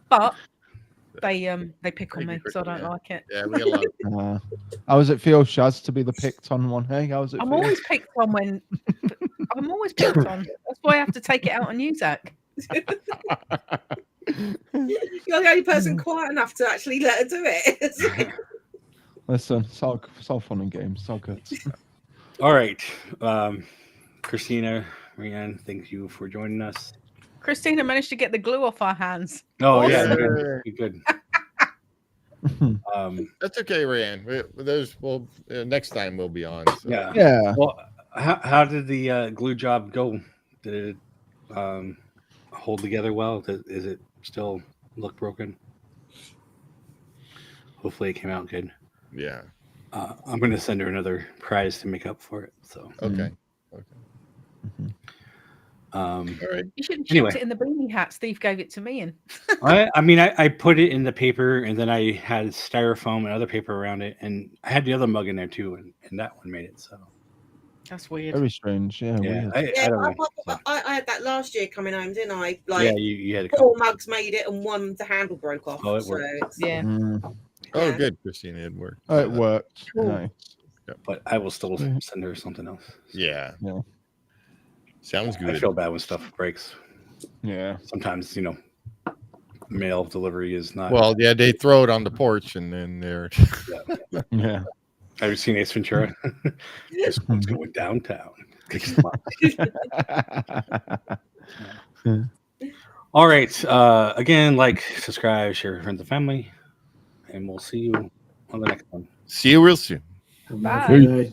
But they pick on me, so I don't like it. Yeah, we got a lot. How does it feel, Shaz, to be the picked on one? Hey, how's it feel? Always picked on when I'm always picked on. That's why I have to take it out on you, Zach. You're the only person quiet enough to actually let her do it. Listen, it's all fun and games. It's all good. All right. Christina, Marianne, thank you for joining us. Christina managed to get the glue off our hands. Oh, yeah. Good. That's okay, Ryan. Next time we'll be on. So. Yeah. Well, how did the glue job go? Did it hold together well? Is it still look broken? Hopefully it came out good. Yeah. I'm going to send her another prize to make up for it. So okay. All right. You should have shipped it in the beanie hat. Steve gave it to me, and I put it in the paper, and then I had styrofoam and other paper around it, and I had the other mug in there too, and that one made it. So that's weird. Very strange. Yeah. Weird. I had that last year coming home, didn't I? You had 4 mugs made it, and one the handle broke off. Oh, it worked. Oh, good, Christina. It worked. Oh, it worked. Cool. Nice. Yep. But I will still send her something else. Yeah. Sounds good. I feel bad when stuff breaks. Yeah. Sometimes, mail delivery is not. Well, yeah, they throw it on the porch and then they're. Yeah. Have you seen Ace Ventura? This one's going downtown. All right. Again, subscribe, share with friends and family. And we'll see you on the next one. See you real soon. Bye.